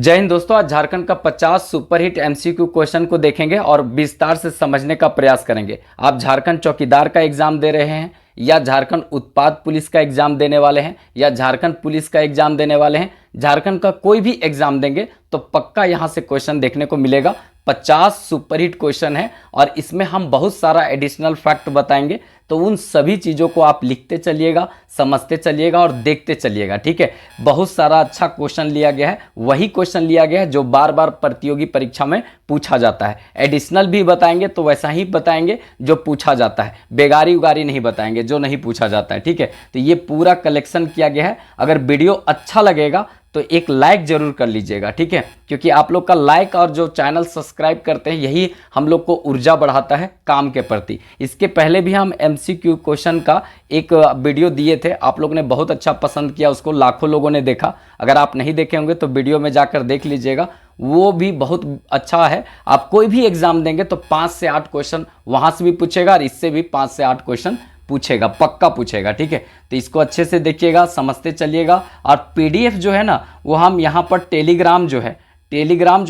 जय हिंद दोस्तों। आज झारखंड का 50 सुपरहिट एमसीक्यू क्वेश्चन को देखेंगे और विस्तार से समझने का प्रयास करेंगे। आप झारखंड चौकीदार का एग्जाम दे रहे हैं या झारखंड उत्पाद पुलिस का एग्जाम देने वाले हैं या झारखंड पुलिस का एग्जाम देने वाले हैं, झारखंड का कोई भी एग्जाम देंगे तो पक्का यहाँ से क्वेश्चन देखने को मिलेगा। 50 सुपरहिट क्वेश्चन है और इसमें हम बहुत सारा एडिशनल फैक्ट बताएंगे, तो उन सभी चीज़ों को आप लिखते चलिएगा, समझते चलिएगा और देखते चलिएगा। ठीक है, बहुत सारा अच्छा क्वेश्चन लिया गया है, वही क्वेश्चन लिया गया है जो बार बार प्रतियोगी परीक्षा में पूछा जाता है। एडिशनल भी बताएंगे तो वैसा ही बताएंगे जो पूछा जाता है, बेगारी उगारी नहीं बताएंगे जो नहीं पूछा जाता है। ठीक है, तो ये पूरा कलेक्शन किया गया है। अगर वीडियो अच्छा लगेगा तो एक लाइक जरूर कर लीजिएगा। ठीक है, क्योंकि आप लोग का लाइक और जो चैनल सब्सक्राइब करते हैं यही हम लोग को ऊर्जा बढ़ाता है काम के प्रति। इसके पहले भी हम एमसीक्यू क्वेश्चन का एक वीडियो दिए थे, आप लोग ने बहुत अच्छा पसंद किया, उसको लाखों लोगों ने देखा। अगर आप नहीं देखे होंगे तो वीडियो में जाकर देख लीजिएगा, वो भी बहुत अच्छा है। आप कोई भी एग्जाम देंगे तो 5 से 8 क्वेश्चन वहाँ से भी पूछेगा और इससे भी 5 से 8 क्वेश्चन पूछेगा, पक्का पूछेगा। ठीक है, तो इसको अच्छे से देखिएगा, समझते चलिएगा। और पीडीएफ जो है ना, वो हम यहाँ पर टेलीग्राम जो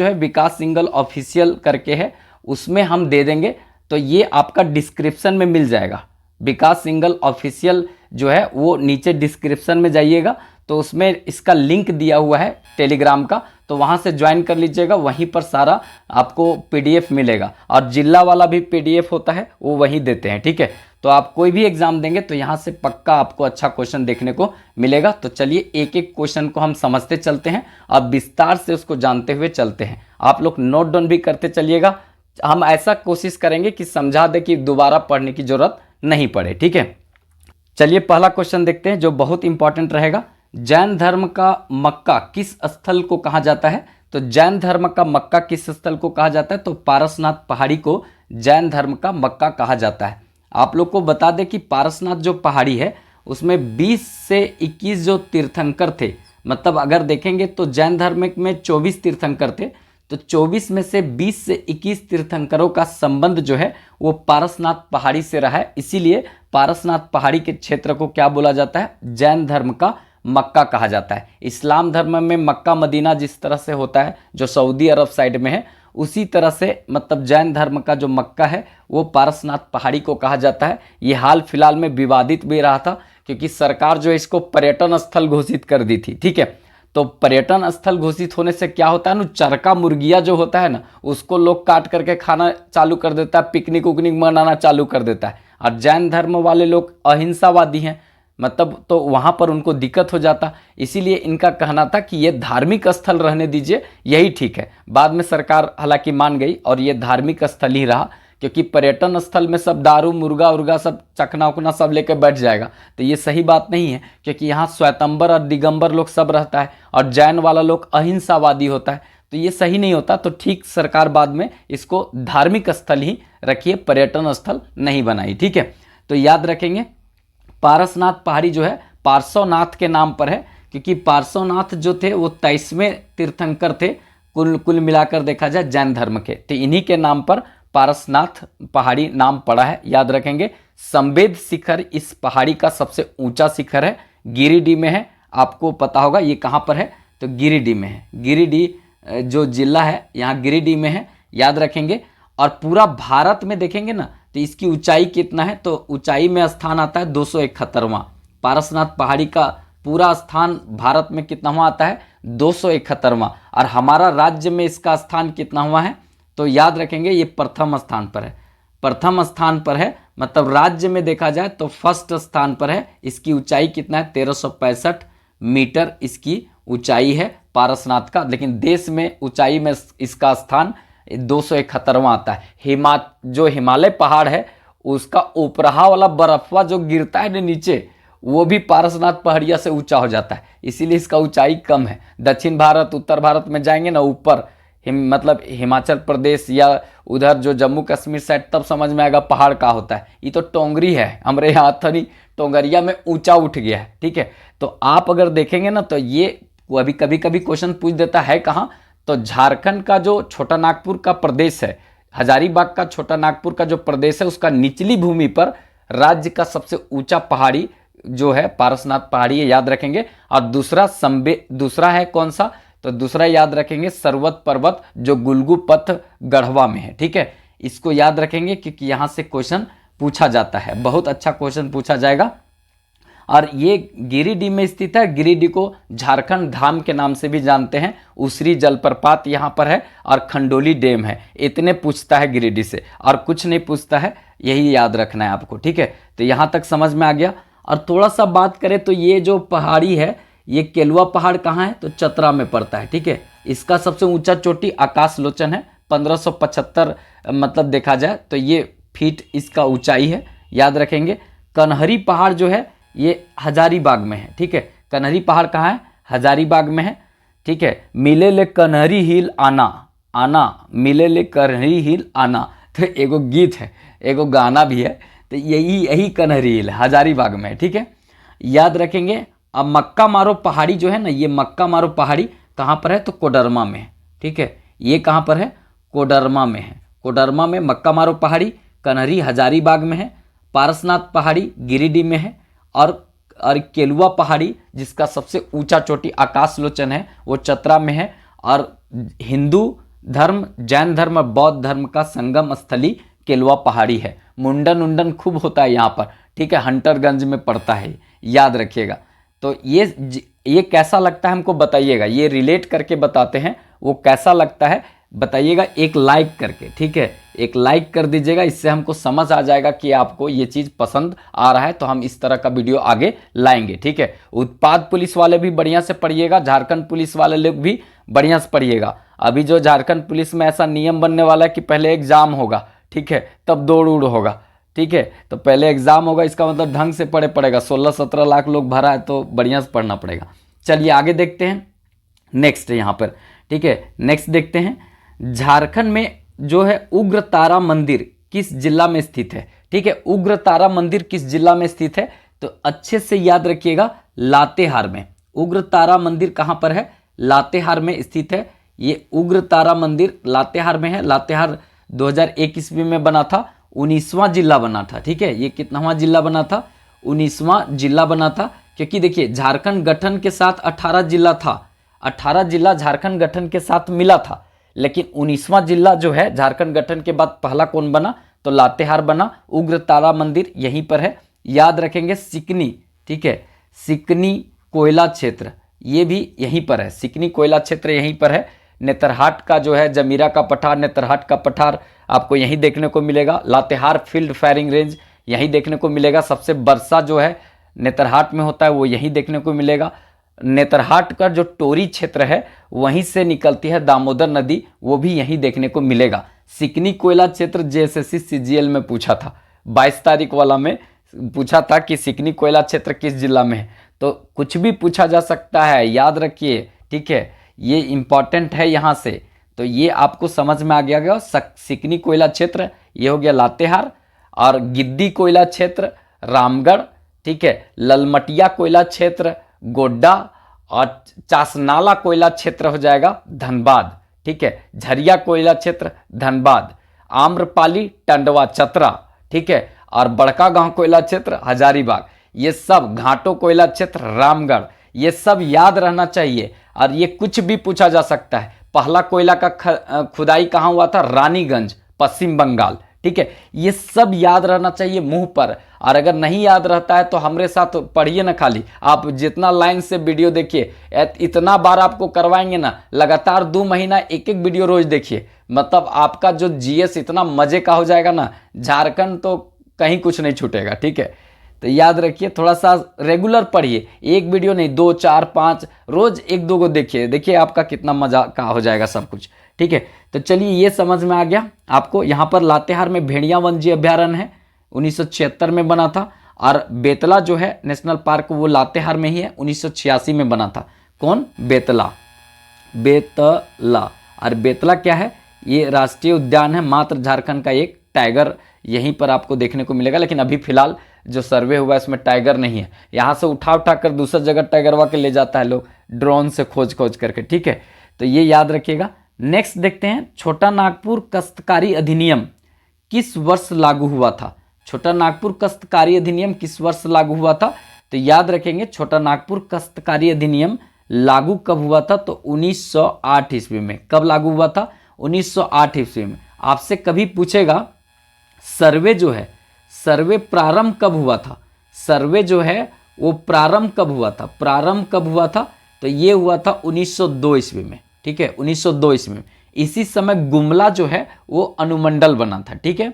है विकास सिंगल ऑफिशियल करके है, उसमें हम दे देंगे। तो ये आपका डिस्क्रिप्शन में मिल जाएगा। विकास सिंगल ऑफिशियल जो है वो नीचे डिस्क्रिप्शन में जाइएगा तो उसमें इसका लिंक दिया हुआ है टेलीग्राम का, तो वहाँ से ज्वाइन कर लीजिएगा। वहीं पर सारा आपको पीडीएफ मिलेगा और जिला वाला भी पीडीएफ होता है, वो वहीं देते हैं। ठीक है, तो आप कोई भी एग्जाम देंगे तो यहाँ से पक्का आपको अच्छा क्वेश्चन देखने को मिलेगा। तो चलिए एक एक क्वेश्चन को हम समझते चलते हैं, अब विस्तार से उसको जानते हुए चलते हैं। आप लोग नोट डाउन भी करते चलिएगा। हम ऐसा कोशिश करेंगे कि समझा दे कि दोबारा पढ़ने की जरूरत नहीं पड़े। ठीक है, चलिए पहला क्वेश्चन देखते हैं जो बहुत इंपॉर्टेंट रहेगा। जैन धर्म का मक्का किस स्थल को कहा जाता है? तो जैन धर्म का मक्का किस स्थल को कहा जाता है? तो पारसनाथ पहाड़ी को जैन धर्म का मक्का कहा जाता है। आप लोग को बता दें कि पारसनाथ जो पहाड़ी है उसमें 20 से 21 जो तीर्थंकर थे, मतलब अगर देखेंगे तो जैन धर्म में 24 तीर्थंकर थे, तो 24 में से 20 से 21 तीर्थंकरों का संबंध जो है वो पारसनाथ पहाड़ी से रहा है। इसीलिए पारसनाथ पहाड़ी के क्षेत्र को क्या बोला जाता है? जैन धर्म का मक्का कहा जाता है। इस्लाम धर्म में मक्का मदीना जिस तरह से होता है जो सऊदी अरब साइड में है, उसी तरह से मतलब जैन धर्म का जो मक्का है वो पारसनाथ पहाड़ी को कहा जाता है। ये हाल फिलहाल में विवादित भी रहा था क्योंकि सरकार जो है इसको पर्यटन स्थल घोषित कर दी थी। ठीक है, तो पर्यटन स्थल घोषित होने से क्या होता है ना, चरका मुर्गिया जो होता है ना, उसको लोग काट करके खाना चालू कर देता है, पिकनिक उकनिक मनाना चालू कर देता है। और जैन धर्म वाले लोग अहिंसावादी हैं, मतलब तो वहाँ पर उनको दिक्कत हो जाता, इसीलिए इनका कहना था कि ये धार्मिक स्थल रहने दीजिए, यही ठीक है। बाद में सरकार हालांकि मान गई और ये धार्मिक स्थल ही रहा, क्योंकि पर्यटन स्थल में सब दारू मुर्गा उर्गा सब चखना उखना सब लेकर बैठ जाएगा, तो ये सही बात नहीं है। क्योंकि यहाँ श्वेतंबर और दिगंबर लोग सब रहता है और जैन वाला लोग अहिंसावादी होता है, तो ये सही नहीं होता। तो ठीक सरकार बाद में इसको धार्मिक स्थल ही रखिए, पर्यटन स्थल नहीं बनाई। ठीक है, तो याद रखेंगे पारसनाथ पहाड़ी जो है पार्श्वनाथ के नाम पर है, क्योंकि पार्श्वनाथ जो थे वो 23वें तीर्थंकर थे कुल मिलाकर देखा जाए जैन धर्म के, तो इन्हीं के नाम पर पारसनाथ पहाड़ी नाम पड़ा है, याद रखेंगे। संवेद शिखर इस पहाड़ी का सबसे ऊंचा शिखर है, गिरिडीह में है। आपको पता होगा ये कहाँ पर है, तो गिरिडीह में है। गिरिडीह जो जिला है यहाँ गिरिडीह में है, याद रखेंगे। और पूरा भारत में देखेंगे ना तो इसकी ऊंचाई कितना है, तो ऊंचाई में स्थान आता है 271वां। पारसनाथ पहाड़ी का पूरा स्थान भारत में कितना हुआ आता है? 271वां। और हमारा राज्य में इसका स्थान कितना हुआ है, तो याद रखेंगे ये प्रथम स्थान पर है। प्रथम स्थान पर है, मतलब राज्य में देखा जाए तो फर्स्ट स्थान पर है। इसकी ऊंचाई कितना है? 1365 मीटर इसकी ऊंचाई है पारसनाथ का, लेकिन देश में ऊंचाई में इसका स्थान 271वां आता है। जो हिमालय पहाड़ है उसका ऊपरहा वाला बर्फवा जो गिरता है नीचे, वो भी पारसनाथ पहाड़िया से ऊंचा हो जाता है, इसीलिए इसका ऊंचाई कम है। दक्षिण भारत उत्तर भारत में जाएंगे ना ऊपर, मतलब हिमाचल प्रदेश या उधर जो जम्मू कश्मीर साइड, तब समझ में आएगा पहाड़ का होता है। ये तो टोंगरी है, हमारे यहाँ थनी टोंगरिया में ऊंचा उठ गया है। ठीक है, तो आप अगर देखेंगे ना तो ये अभी कभी कभी क्वेश्चन पूछ देता है कहाँ, तो झारखंड का जो छोटा नागपुर का प्रदेश है, हजारीबाग का छोटा नागपुर का जो प्रदेश है, उसका निचली भूमि पर राज्य का सबसे ऊंचा पहाड़ी जो है पारसनाथ पहाड़ी है, याद रखेंगे। और दूसरा है कौन सा, तो दूसरा याद रखेंगे सर्वत पर्वत जो गुल्गु पथ गढ़वा में है। ठीक है, इसको याद रखेंगे क्योंकि यहाँ से क्वेश्चन पूछा जाता है, बहुत अच्छा क्वेश्चन पूछा जाएगा। और ये गिरिडीह में स्थित है। गिरिडीह को झारखंड धाम के नाम से भी जानते हैं। उसरी जलप्रपात यहाँ पर है और खंडोली डैम है। इतने पूछता है गिरिडीह से और कुछ नहीं पूछता है, यही याद रखना है आपको। ठीक है, तो यहाँ तक समझ में आ गया। और थोड़ा सा बात करें तो ये जो पहाड़ी है, ये केलुआ पहाड़ कहाँ है, तो चतरा में पड़ता है। ठीक है, इसका सबसे ऊंचा चोटी आकाश लोचन है, 1575 मतलब देखा जाए तो ये फीट इसका ऊंचाई है, याद रखेंगे। कन्हरी पहाड़ जो है ये हजारीबाग में है। ठीक है, कन्हरी पहाड़ कहाँ है, हजारीबाग में है। ठीक है, मिले ले कन्हरी हिल आना, आना मिले ले कन्हरी हिल आना, तो एगो गीत है, एगो गाना भी है, तो यही कन्हरी हिल हजारीबाग में है। ठीक है, याद रखेंगे। अब मक्का मारो पहाड़ी जो है ना, ये मक्का मारो पहाड़ी कहाँ पर है, तो कोडरमा में है। ठीक है, ये कहाँ पर है, कोडरमा में है। कोडरमा में मक्का मारो पहाड़ी, कन्हरी हजारीबाग में है, पारसनाथ पहाड़ी गिरिडीह में है, और केलुआ पहाड़ी जिसका सबसे ऊंचा चोटी आकाश लोचन है वो चतरा में है। और हिंदू धर्म, जैन धर्म और बौद्ध धर्म का संगम स्थली केलुआ पहाड़ी है। मुंडन उंडन खूब होता है यहाँ पर। ठीक है, हंटरगंज में पड़ता है, याद रखिएगा। तो ये कैसा लगता है हमको बताइएगा, ये रिलेट करके बताते हैं, वो कैसा लगता है बताइएगा एक लाइक करके। ठीक है, एक लाइक कर दीजिएगा, इससे हमको समझ आ जाएगा कि आपको ये चीज़ पसंद आ रहा है, तो हम इस तरह का वीडियो आगे लाएंगे। ठीक है, उत्पाद पुलिस वाले भी बढ़िया से पढ़िएगा, झारखंड पुलिस वाले लोग भी बढ़िया से पढ़िएगा। अभी जो झारखंड पुलिस में ऐसा नियम बनने वाला है कि पहले एग्जाम होगा, ठीक है, तब दौड़ उड़ होगा। ठीक है, तो पहले एग्जाम होगा, इसका मतलब ढंग से पड़ेगा। 16-17 लाख लोग भरा है तो बढ़िया से पढ़ना पड़ेगा। चलिए आगे देखते हैं नेक्स्ट यहाँ पर। ठीक है, नेक्स्ट देखते हैं, झारखंड में जो है उग्र तारा मंदिर किस जिला में स्थित है। ठीक है, उग्र तारा मंदिर किस जिला में स्थित है, तो अच्छे से याद रखिएगा, लातेहार में। उग्र तारा मंदिर कहाँ पर है, लातेहार में स्थित है। ये उग्र तारा मंदिर लातेहार में है। लातेहार 2001 ईस्वी में बना था, 19वां जिला बना था। ठीक है, ये कितनावां जिला बना था, 19वां जिला बना था। क्योंकि देखिए झारखंड गठन के साथ 18 जिला था, 18 जिला झारखंड गठन के साथ मिला था, लेकिन 19वां जिला जो है झारखंड गठन के बाद पहला कौन बना, तो लातेहार बना। उग्र तारा मंदिर यहीं पर है, याद रखेंगे। सिकनी, ठीक है, सिकनी कोयला क्षेत्र ये भी यहीं पर है, सिकनी कोयला क्षेत्र यहीं पर है। नेतरहाट का जो है जमीरा का पठार, नेतरहाट का पठार आपको यहीं देखने को मिलेगा। लातेहार फील्ड फायरिंग रेंज यहीं देखने को मिलेगा। सबसे वर्षा जो है नेतरहाट में होता है वो यहीं देखने को मिलेगा। नेतरहाट का जो टोरी क्षेत्र है वहीं से निकलती है दामोदर नदी, वो भी यहीं देखने को मिलेगा। सिकनी कोयला क्षेत्र जेएसएससी सीजीएल में पूछा था, 22 तारीख वाला में पूछा था कि सिकनी कोयला क्षेत्र किस जिला में है, तो कुछ भी पूछा जा सकता है, याद रखिए। ठीक है, ये इंपॉर्टेंट है यहाँ से, तो ये आपको समझ में आ गया। सिकनी कोयला क्षेत्र ये हो गया लातेहार, और गिद्दी कोयला क्षेत्र रामगढ़, ठीक है, ललमटिया कोयला क्षेत्र गोड्डा, और चासनाला कोयला क्षेत्र हो जाएगा धनबाद। ठीक है, झरिया कोयला क्षेत्र धनबाद, आम्रपाली टंडवा चतरा, ठीक है, और बड़का गांव कोयला क्षेत्र हजारीबाग। ये सब घाटों कोयला क्षेत्र रामगढ़, ये सब याद रहना चाहिए। और ये कुछ भी पूछा जा सकता है। पहला कोयला का खुदाई कहाँ हुआ था, रानीगंज पश्चिम बंगाल। ठीक है, ये सब याद रहना चाहिए मुंह पर। और अगर नहीं याद रहता है तो हमारे साथ पढ़िए ना, खाली आप जितना लाइन से वीडियो देखिए, इतना बार आपको करवाएंगे ना, लगातार 2 महीना एक एक वीडियो रोज देखिए, मतलब आपका जो जीएस इतना मजे का हो जाएगा ना, झारखंड तो कहीं कुछ नहीं छूटेगा। ठीक है, तो याद रखिए, थोड़ा सा रेगुलर पढ़िए, एक वीडियो नहीं 2, 4, 5 रोज 1-2 को देखिए, देखिए आपका कितना मजा का हो जाएगा सब कुछ। ठीक है, तो चलिए ये समझ में आ गया आपको। यहाँ पर लातेहार में भेड़िया वन्यजीव अभ्यारण्य है, 1976 में बना था। और बेतला जो है नेशनल पार्क वो लातेहार में ही है, 1986 में बना था। कौन, बेतला, बेतला। और बेतला क्या है, ये राष्ट्रीय उद्यान है, मात्र झारखंड का एक टाइगर यहीं पर आपको देखने को मिलेगा। लेकिन अभी फिलहाल जो सर्वे हुआ है इसमें टाइगर नहीं है, यहाँ से उठा कर दूसरी जगह टाइगरवा के ले जाता है लोग ड्रोन से खोज करके। ठीक है, तो ये याद रखिएगा। नेक्स्ट देखते हैं, छोटा नागपुर काश्तकारी अधिनियम किस वर्ष लागू हुआ था। छोटा नागपुर काश्तकारी अधिनियम किस वर्ष लागू हुआ था, तो याद रखेंगे छोटा नागपुर काश्तकारी अधिनियम लागू कब हुआ था? तो 1908 ईस्वी में। कब लागू हुआ था? 1908 ईस्वी में। आपसे कभी पूछेगा सर्वे जो है, सर्वे प्रारंभ कब हुआ था? सर्वे जो है वो प्रारंभ कब हुआ था? प्रारंभ कब हुआ था? तो ये हुआ था 1902 ईस्वी में। ठीक है, 1902 ईस्वी में। इसी समय गुमला जो है वो अनुमंडल बना था। ठीक है,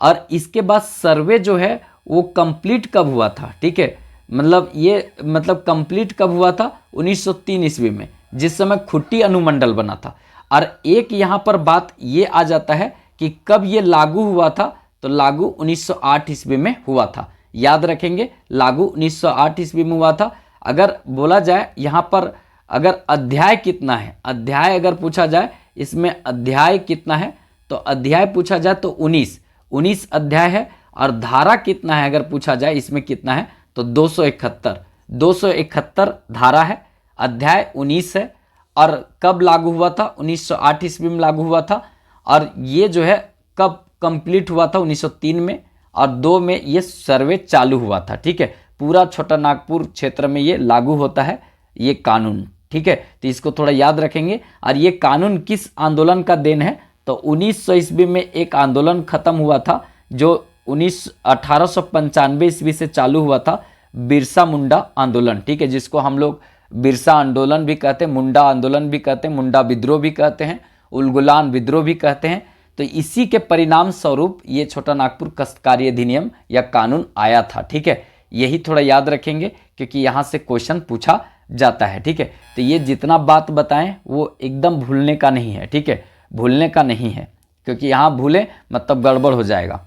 और इसके बाद सर्वे जो है वो कंप्लीट कब हुआ था? ठीक है, मतलब कंप्लीट कब हुआ था? 1903 ईस्वी में, जिस समय खुट्टी अनुमंडल बना था। और एक यहाँ पर बात ये आ जाता है कि कब ये लागू हुआ था? तो लागू 1908 ईस्वी में हुआ था। याद रखेंगे, लागू 1908 ईस्वी में हुआ था। अगर बोला जाए यहाँ पर अगर अध्याय कितना है, अध्याय अगर पूछा जाए इसमें अध्याय कितना है, तो अध्याय पूछा जाए तो 19 अध्याय है। और धारा कितना है अगर पूछा जाए इसमें कितना है, तो 271 धारा है। अध्याय 19 है। और कब लागू हुआ था? 1908 ईस्वी में लागू हुआ था। और ये जो है कब कंप्लीट हुआ था? 1903 में। और 2 में ये सर्वे चालू हुआ था। ठीक है, पूरा छोटा नागपुर क्षेत्र में ये लागू होता है ये कानून। ठीक है, तो इसको थोड़ा याद रखेंगे। और ये कानून किस आंदोलन का देन है? तो 1900 ईस्वी में एक आंदोलन खत्म हुआ था जो 1895 ईस्वी से चालू हुआ था, बिरसा मुंडा आंदोलन। ठीक है, जिसको हम लोग बिरसा आंदोलन भी कहते हैं, मुंडा आंदोलन भी कहते हैं, मुंडा विद्रोह भी कहते हैं, उलगुलान विद्रोह भी कहते हैं। तो इसी के परिणाम स्वरूप ये छोटा नागपुर कष्टकारी अधिनियम या कानून आया था। ठीक है, यही थोड़ा याद रखेंगे क्योंकि यहाँ से क्वेश्चन पूछा जाता है। ठीक है, तो ये जितना बात बताएं वो एकदम भूलने का नहीं है। ठीक है, भूलने का नहीं है, क्योंकि यहाँ भूले मतलब गड़बड़ हो जाएगा।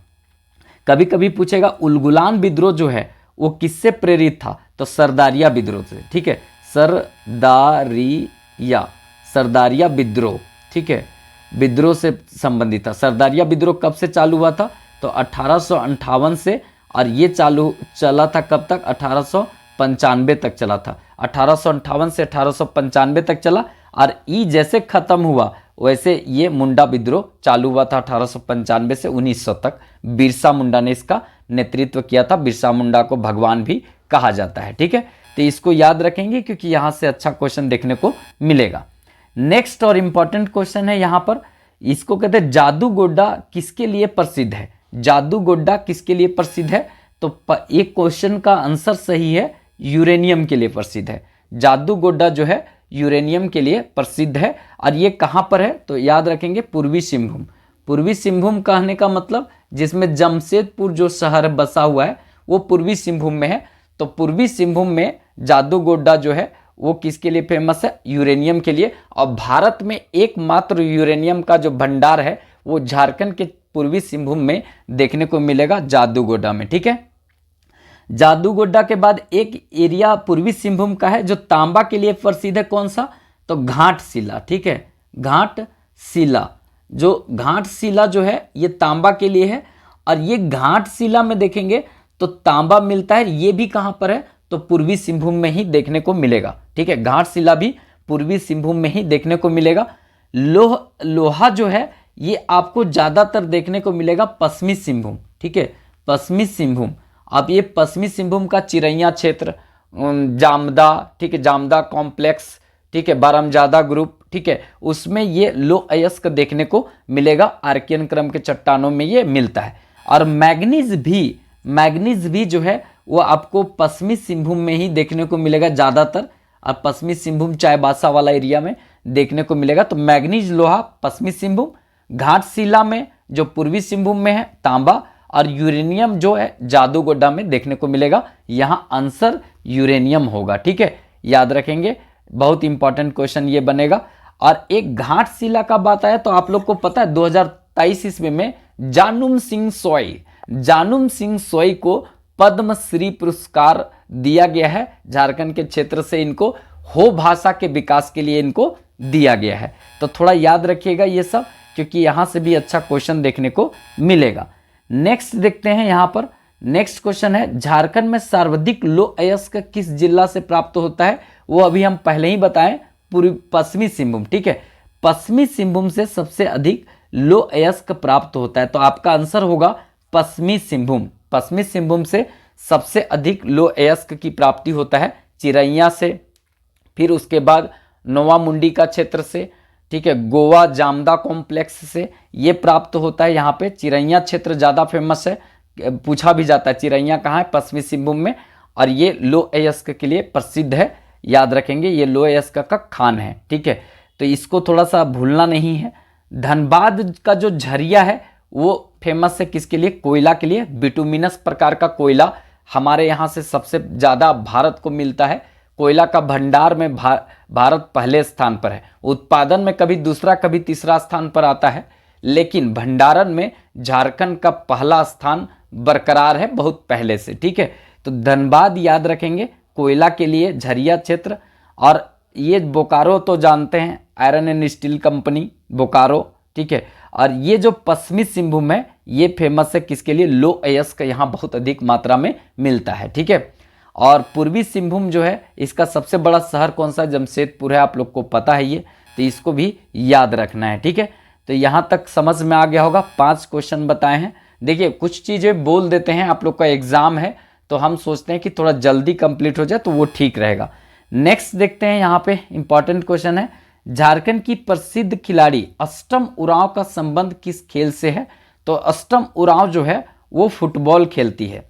कभी कभी पूछेगा उलगुलान विद्रोह जो है वो किससे प्रेरित था? तो सरदारिया विद्रोह से। ठीक है, सरदारिया विद्रोह। ठीक है, विद्रोह से संबंधित था। सरदारिया विद्रोह कब से चालू हुआ था? तो 1858 से। और ये चला था कब तक? 1895 तक चला था। 1858 से 1895 तक चला। और ई जैसे खत्म हुआ वैसे ये मुंडा विद्रोह चालू हुआ था 1895 से 1900 तक। बिरसा मुंडा ने इसका नेतृत्व किया था। बिरसा मुंडा को भगवान भी कहा जाता है। ठीक है, तो इसको याद रखेंगे क्योंकि यहाँ से अच्छा क्वेश्चन देखने को मिलेगा। नेक्स्ट और इम्पॉर्टेंट क्वेश्चन है यहाँ पर, इसको कहते हैं जादू गोड्डा किसके लिए प्रसिद्ध है? जादू गोड्डा किसके लिए प्रसिद्ध है? तो एक क्वेश्चन का आंसर सही है, यूरेनियम के लिए प्रसिद्ध है। जादू गोड्डा जो है यूरेनियम के लिए प्रसिद्ध है। और ये कहाँ पर है? तो याद रखेंगे पूर्वी सिंहभूम। पूर्वी सिंहभूम कहने का मतलब जिसमें जमशेदपुर जो शहर बसा हुआ है वो पूर्वी सिंहभूम में है। तो पूर्वी सिंहभूम में जादू गोड्डा जो है वो किसके लिए फेमस है? यूरेनियम के लिए। और भारत में एकमात्र यूरेनियम का जो भंडार है वो झारखंड के पूर्वी सिंहभूम में देखने को मिलेगा, जादू गोड्डा में। ठीक है, जादू गोड्डा के बाद एक एरिया पूर्वी सिंहभूम का है जो तांबा के लिए प्रसिद्ध है। कौन सा? तो घाटशिला। ठीक है, घाटशिला जो है ये तांबा के लिए है। और ये घाटशिला में देखेंगे तो तांबा मिलता है। ये भी कहाँ पर है? तो पूर्वी सिंहभूम में ही देखने को मिलेगा। ठीक है, घाटशिला भी पूर्वी सिंहभूम में ही देखने को मिलेगा। लोहा जो है ये आपको ज्यादातर देखने को मिलेगा पश्चिमी सिंहभूम। ठीक है, पश्चिमी सिंहभूम। अब ये पश्चिमी सिंहभूम का चिरैया क्षेत्र, जामदा, ठीक है, जामदा कॉम्प्लेक्स, ठीक है, बारामजादा ग्रुप, ठीक है, उसमें ये लो अयस्क देखने को मिलेगा। आर्कियन क्रम के चट्टानों में ये मिलता है। और मैग्नीज भी जो है वो आपको पश्चिमी सिंहभूम में ही देखने को मिलेगा ज्यादातर। और पश्चिमी सिंहभूम चाईबासा वाला एरिया में देखने को मिलेगा। तो मैग्नीज लोहा पश्चिमी सिंहभूम, घाटशिला में जो पूर्वी सिंहभूम में है तांबा, और यूरेनियम जो है जादू गोड्डा में देखने को मिलेगा। यहाँ आंसर यूरेनियम होगा। ठीक है, याद रखेंगे, बहुत इंपॉर्टेंट क्वेश्चन ये बनेगा। और एक घाटशिला का बात आया तो आप लोग को पता है 2023 ईस्वी में जानुम सिंह सोई को पद्मश्री पुरस्कार दिया गया है। झारखंड के क्षेत्र से इनको हो भाषा के विकास के लिए इनको दिया गया है। तो थोड़ा याद रखिएगा ये सब, क्योंकि यहाँ से भी अच्छा क्वेश्चन देखने को मिलेगा। नेक्स्ट देखते हैं यहाँ पर। नेक्स्ट क्वेश्चन है, झारखंड में सर्वाधिक लो अयस्क किस जिला से प्राप्त होता है? वो अभी हम पहले ही बताएं, पश्चिमी सिंहभूम। ठीक है, पश्चिमी सिंहभूम से सबसे अधिक लो अयस्क प्राप्त होता है। तो आपका आंसर होगा पश्चिमी सिंहभूम। पश्चिमी सिंहभूम से सबसे अधिक लो अयस्क की प्राप्ति होता है चिरैया से, फिर उसके बाद नोवा मुंडी का क्षेत्र से, ठीक है, गोवा जामदा कॉम्प्लेक्स से ये प्राप्त होता है। यहाँ पे चिरैया क्षेत्र ज़्यादा फेमस है, पूछा भी जाता है चिरैया कहाँ है, पश्चिमी सिंहभूम में, और ये लोअयस्क के लिए प्रसिद्ध है, याद रखेंगे ये लोअयस्क का खान है, ठीक है, तो इसको थोड़ा सा भूलना नहीं है। धनबाद का जो झरिया है वो फेमस है किसके लिए, कोयला के लिए, बिटुमिनस प्रकार का कोयला हमारे यहाँ से सबसे ज़्यादा भारत को मिलता है। कोयला का भंडार में भारत पहले स्थान पर है, उत्पादन में कभी दूसरा कभी तीसरा स्थान पर आता है, लेकिन भंडारण में झारखंड का पहला स्थान बरकरार है बहुत पहले से, ठीक है। तो धनबाद याद रखेंगे कोयला के लिए, झरिया क्षेत्र, और ये बोकारो तो जानते हैं, iron and steel company Bokaro, ठीक है। और ये जो पश्चिमी सिंहभूम है ये फेमस है किसके लिए, लोअयस्क यहाँ बहुत अधिक मात्रा में मिलता है, ठीक है। और पूर्वी सिंहभूम जो है इसका सबसे बड़ा शहर कौन सा, जमशेदपुर है, आप लोग को पता है ये, तो इसको भी याद रखना है, ठीक है। तो यहाँ तक समझ में आ गया होगा, 5 क्वेश्चन बताए हैं। देखिए कुछ चीज़ें बोल देते हैं, आप लोग का एग्जाम है तो हम सोचते हैं कि थोड़ा जल्दी कंप्लीट हो जाए तो वो ठीक रहेगा। नेक्स्ट देखते हैं, यहाँ पे इंपॉर्टेंट क्वेश्चन है, झारखंड की प्रसिद्ध खिलाड़ी अष्टम उरांव का संबंध किस खेल से है। तो अष्टम उरांव जो है वो फुटबॉल खेलती है,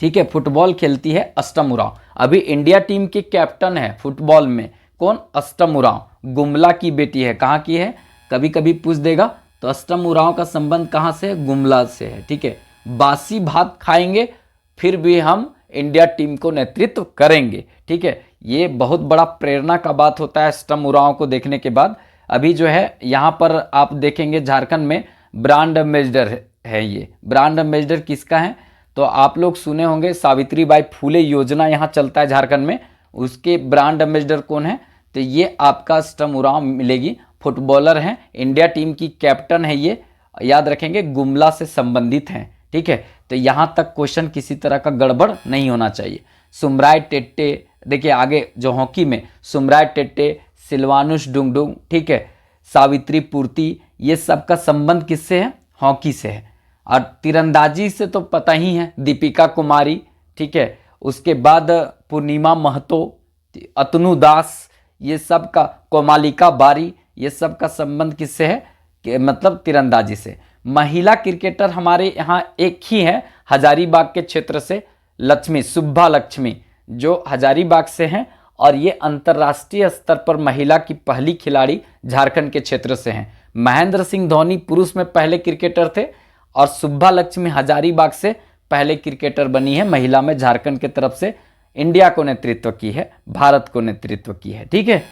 ठीक है, फुटबॉल खेलती है अष्टम उरांव। अभी इंडिया टीम के कैप्टन है फुटबॉल में कौन, अष्टम उरांव, गुमला की बेटी है, कहाँ की है, कभी कभी पूछ देगा। तो अष्टम उरांव का संबंध कहाँ से है, गुमला से है, ठीक है। बासी भात खाएंगे फिर भी हम इंडिया टीम को नेतृत्व करेंगे, ठीक है। ये बहुत बड़ा प्रेरणा का बात होता है अष्टम उरांव को देखने के बाद। अभी जो है यहाँ पर आप देखेंगे झारखंड में ब्रांड एम्बेसडर है, ये ब्रांड एम्बेसडर किसका है, तो आप लोग सुने होंगे सावित्रीबाई फुले योजना यहाँ चलता है झारखंड में, उसके ब्रांड एम्बेसडर कौन है, तो ये आपका अष्टम उरांव मिलेगी, फुटबॉलर हैं, इंडिया टीम की कैप्टन है ये, याद रखेंगे गुमला से संबंधित हैं, ठीक है। तो यहाँ तक क्वेश्चन किसी तरह का गड़बड़ नहीं होना चाहिए। सुमराय टेट्टे, देखिए आगे जो हॉकी में सुमराय टेट्टे, सिलवानुस डुंगडुंग, ठीक है, सावित्री पूर्ति, ये सब का संबंध किससे है, हॉकी से है। और तीरंदाजी से तो पता ही है, दीपिका कुमारी, ठीक है, उसके बाद पूर्णिमा महतो, अतनु दास, ये सब का, कोमालिका बारी, ये सब का संबंध किससे है कि मतलब तीरंदाजी से। महिला क्रिकेटर हमारे यहाँ एक ही है हजारीबाग के क्षेत्र से, लक्ष्मी, सुब्बा लक्ष्मी, जो हजारीबाग से हैं, और ये अंतर्राष्ट्रीय स्तर पर महिला की पहली खिलाड़ी झारखंड के क्षेत्र से हैं। महेंद्र सिंह धोनी पुरुष में पहले क्रिकेटर थे, और सुब्बा लक्ष्मी हजारीबाग से पहले क्रिकेटर बनी है महिला में, झारखंड की तरफ से इंडिया को नेतृत्व की है, भारत को नेतृत्व की है, ठीक है।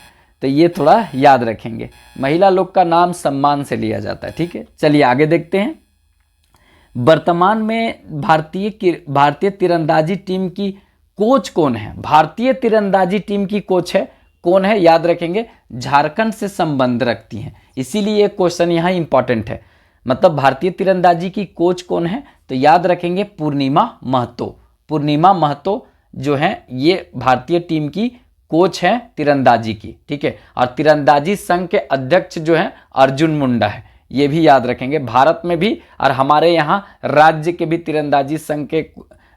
तो ये थोड़ा याद रखेंगे, महिला लोग का नाम सम्मान से लिया जाता है, ठीक है। चलिए आगे देखते हैं। वर्तमान में भारतीय तीरंदाजी टीम की कोच कौन है, भारतीय तीरंदाजी टीम की कोच है कौन है, याद रखेंगे झारखंड से संबंध रखती हैं, इसीलिए ये क्वेश्चन यहाँ इंपॉर्टेंट है। मतलब भारतीय तीरंदाजी की कोच कौन है, तो याद रखेंगे पूर्णिमा महतो। पूर्णिमा महतो जो है ये भारतीय टीम की कोच है तीरंदाजी की, ठीक है। और तीरंदाजी संघ के अध्यक्ष जो है अर्जुन मुंडा है, ये भी याद रखेंगे, भारत में भी और हमारे यहाँ राज्य के भी तीरंदाजी संघ के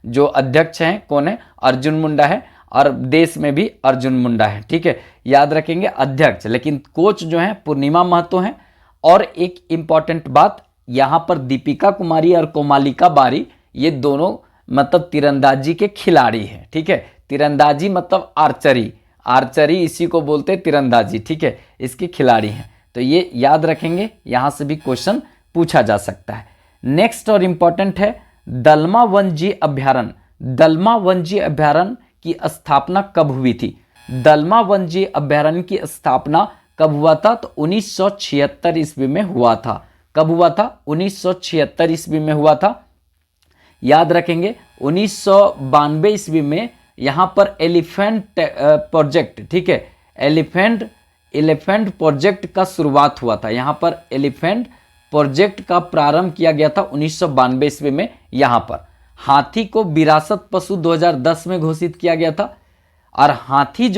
जो अध्यक्ष हैं कौन है, अर्जुन मुंडा है, और देश में भी अर्जुन मुंडा है, ठीक है, याद रखेंगे अध्यक्ष, लेकिन कोच जो है पूर्णिमा महतो हैं। और एक इम्पॉर्टेंट बात, यहाँ पर दीपिका कुमारी और कोमालिका बारी ये दोनों मतलब तीरंदाजी के खिलाड़ी हैं, ठीक है। तीरंदाजी मतलब आर्चरी, आर्चरी इसी को बोलते हैं तीरंदाजी, ठीक है, इसके खिलाड़ी हैं, तो ये याद रखेंगे, यहाँ से भी क्वेश्चन पूछा जा सकता है। नेक्स्ट और इम्पॉर्टेंट है दलमा वन्यजीव अभ्यारण्य। दलमा वन्यजीव अभ्यारण्य की स्थापना कब हुई थी, दलमा वन्यजीव अभ्यारण्य की स्थापना कब हुआ था, तो 1976 ईस्वी में हुआ था। कब हुआ था, 1976 ईस्वी में हुआ था, याद रखेंगे। 1992 ईस्वी में यहाँ पर एलिफेंट प्रोजेक्ट, ठीक है, एलिफेंट प्रोजेक्ट का शुरुआत हुआ था, यहाँ पर एलिफेंट प्रोजेक्ट का प्रारंभ किया गया था 1992 ईस्वी में। यहाँ पर हाथी को विरासत पशु 2010 में घोषित किया गया था। और हाथी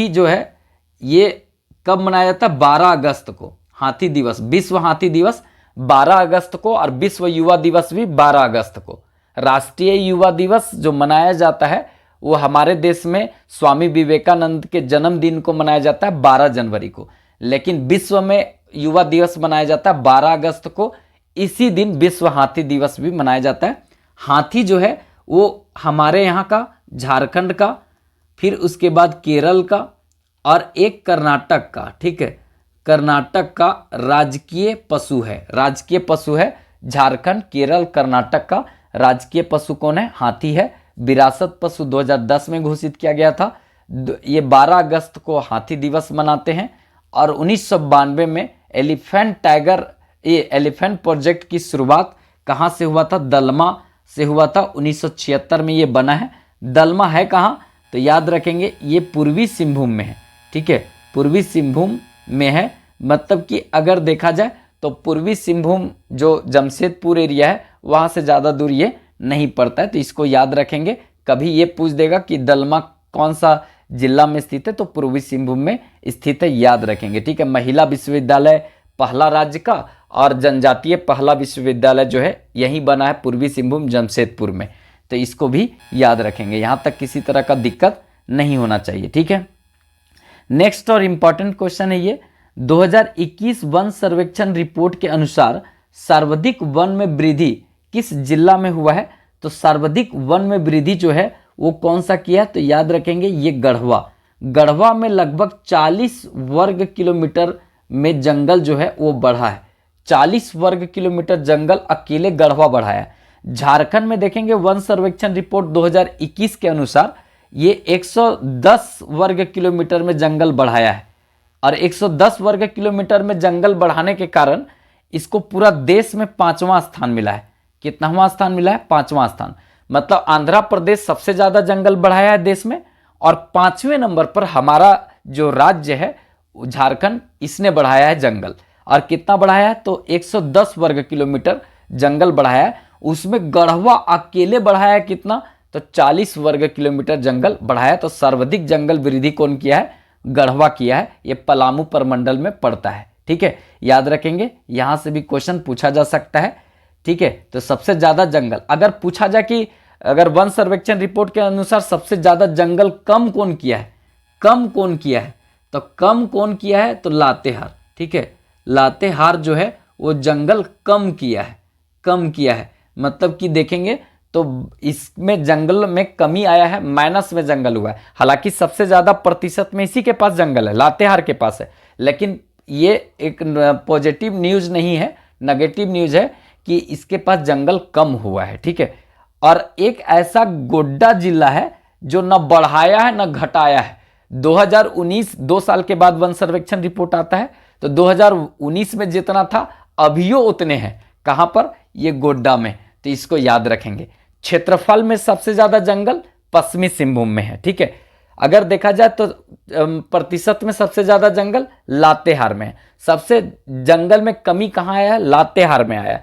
जो है ये कब मनाया जाता है, 12 अगस्त को हाथी दिवस, विश्व हाथी दिवस 12 अगस्त को, और विश्व युवा दिवस भी 12 अगस्त को। राष्ट्रीय युवा दिवस जो मनाया जाता है वो हमारे देश में स्वामी विवेकानंद के जन्मदिन को मनाया जाता है 12 जनवरी को, लेकिन विश्व में युवा दिवस मनाया जाता है 12 अगस्त को। इसी दिन विश्व हाथी दिवस भी मनाया जाता है। हाथी जो है वो हमारे यहाँ का, झारखंड का, फिर उसके बाद केरल का और एक कर्नाटक का, ठीक है, कर्नाटक का राजकीय पशु है। राजकीय पशु है झारखंड, केरल, कर्नाटक का राजकीय पशु कौन है? हाथी है। विरासत पशु 2010 में घोषित किया गया था। ये 12 अगस्त को हाथी दिवस मनाते हैं। और 1992 में एलिफेंट प्रोजेक्ट की शुरुआत कहाँ से हुआ था? दलमा से हुआ था। 1976 में ये बना है। दलमा है कहाँ? तो याद रखेंगे ये पूर्वी सिंहभूम में है, ठीक है, पूर्वी सिंहभूम में है। मतलब कि अगर देखा जाए तो पूर्वी सिंहभूम जो जमशेदपुर एरिया है वहाँ से ज़्यादा दूर ये नहीं पड़ता है, तो इसको याद रखेंगे। कभी ये पूछ देगा कि दलमा कौन सा जिला में स्थित है, तो पूर्वी सिंहभूम में स्थित है, याद रखेंगे, ठीक है। महिला विश्वविद्यालय पहला राज्य का और जनजातीय पहला विश्वविद्यालय जो है यही बना है पूर्वी सिंहभूम जमशेदपुर में, तो इसको भी याद रखेंगे। यहाँ तक किसी तरह का दिक्कत नहीं होना चाहिए, ठीक है। नेक्स्ट और इम्पॉर्टेंट क्वेश्चन है ये, 2021 वन सर्वेक्षण रिपोर्ट के अनुसार सर्वाधिक वन में वृद्धि किस जिला में हुआ है? तो सर्वाधिक वन में वृद्धि जो है वो कौन सा किया है? तो याद रखेंगे ये गढ़वा। गढ़वा में लगभग 40 वर्ग किलोमीटर में जंगल जो है वो बढ़ा है। 40 वर्ग किलोमीटर जंगल अकेले गढ़वा बढ़ाया है। झारखंड में देखेंगे वन सर्वेक्षण रिपोर्ट 2021 के अनुसार ये 110 वर्ग किलोमीटर में जंगल बढ़ाया है। और 110 वर्ग किलोमीटर में जंगल बढ़ाने के कारण इसको पूरा देश में 5वां स्थान मिला है। कितनावां स्थान मिला है? 5वां स्थान। मतलब आंध्र प्रदेश सबसे ज्यादा जंगल बढ़ाया है देश में, और 5वें नंबर पर हमारा जो राज्य है झारखंड, इसने बढ़ाया है जंगल। और कितना बढ़ाया है? तो 110 वर्ग किलोमीटर जंगल बढ़ाया है। उसमें गढ़वा अकेले बढ़ाया है कितना? तो 40 वर्ग किलोमीटर जंगल बढ़ाया। तो सर्वाधिक जंगल वृद्धि कौन किया है? गढ़वा किया है। ये पलामू प्रमंडल में पड़ता है, ठीक है, याद रखेंगे। यहां से भी क्वेश्चन पूछा जा सकता है, ठीक है। तो सबसे ज्यादा जंगल अगर पूछा जाए कि अगर वन सर्वेक्षण रिपोर्ट के अनुसार सबसे ज्यादा जंगल कम कौन किया है, कम कौन किया है, तो कम कौन किया है? तो लातेहार, ठीक है, लातेहार जो है वो जंगल कम किया है, कम किया है। मतलब कि देखेंगे तो इसमें जंगल में कमी आया है, माइनस में जंगल हुआ है। हालांकि सबसे ज्यादा प्रतिशत में इसी के पास जंगल है, लातेहार के पास है, लेकिन ये एक पॉजिटिव न्यूज नहीं है, नेगेटिव न्यूज है कि इसके पास जंगल कम हुआ है, ठीक है। और एक ऐसा गोड्डा जिला है जो न बढ़ाया है न घटाया है। 2019 2 साल के बाद वन सर्वेक्षण रिपोर्ट आता है, तो 2019 में जितना था अभियो उतने हैं। कहां पर? ये गोड्डा में। तो इसको याद रखेंगे। क्षेत्रफल में सबसे ज्यादा जंगल पश्चिमी सिंहभूम में है, ठीक है। अगर देखा जाए तो प्रतिशत में सबसे ज्यादा जंगल लातेहार में है। सबसे जंगल में कमी कहां आया है? लातेहार में आया।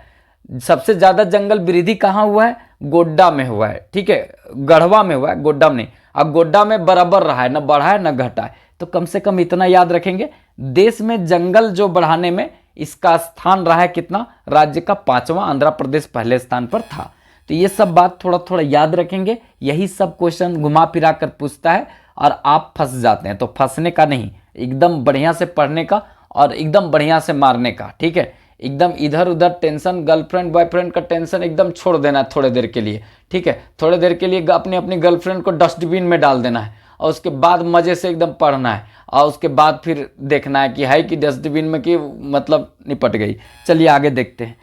सबसे ज्यादा जंगल वृद्धि कहां हुआ है? गोड्डा में हुआ है, ठीक है, गढ़वा में हुआ है, गोड्डा में नहीं। अब गोड्डा में बराबर रहा है, न बढ़ा है न घटा है। तो कम से कम इतना याद रखेंगे, देश में जंगल जो बढ़ाने में इसका स्थान रहा है कितना? राज्य का 5वां, आंध्र प्रदेश पहले स्थान पर था। तो ये सब बात थोड़ा थोड़ा याद रखेंगे। यही सब क्वेश्चन घुमा फिरा कर पूछता है और आप फंस जाते हैं। तो फंसने का नहीं, एकदम बढ़िया से पढ़ने का और एकदम बढ़िया से मारने का, ठीक है। एकदम इधर उधर टेंशन, गर्लफ्रेंड बॉयफ्रेंड का टेंशन एकदम छोड़ देना है थोड़े देर के लिए, ठीक है। थोड़े देर के लिए अपनी गर्लफ्रेंड को डस्टबिन में डाल देना है और उसके बाद मजे से एकदम पढ़ना है, और उसके बाद फिर देखना है कि है कि डस्टबिन में कि मतलब निपट गई। चलिए आगे देखते हैं,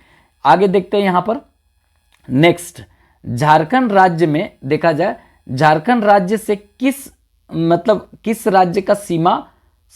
आगे देखते हैं यहाँ पर। नेक्स्ट, झारखंड राज्य में देखा जाए, झारखंड राज्य से किस राज्य का सीमा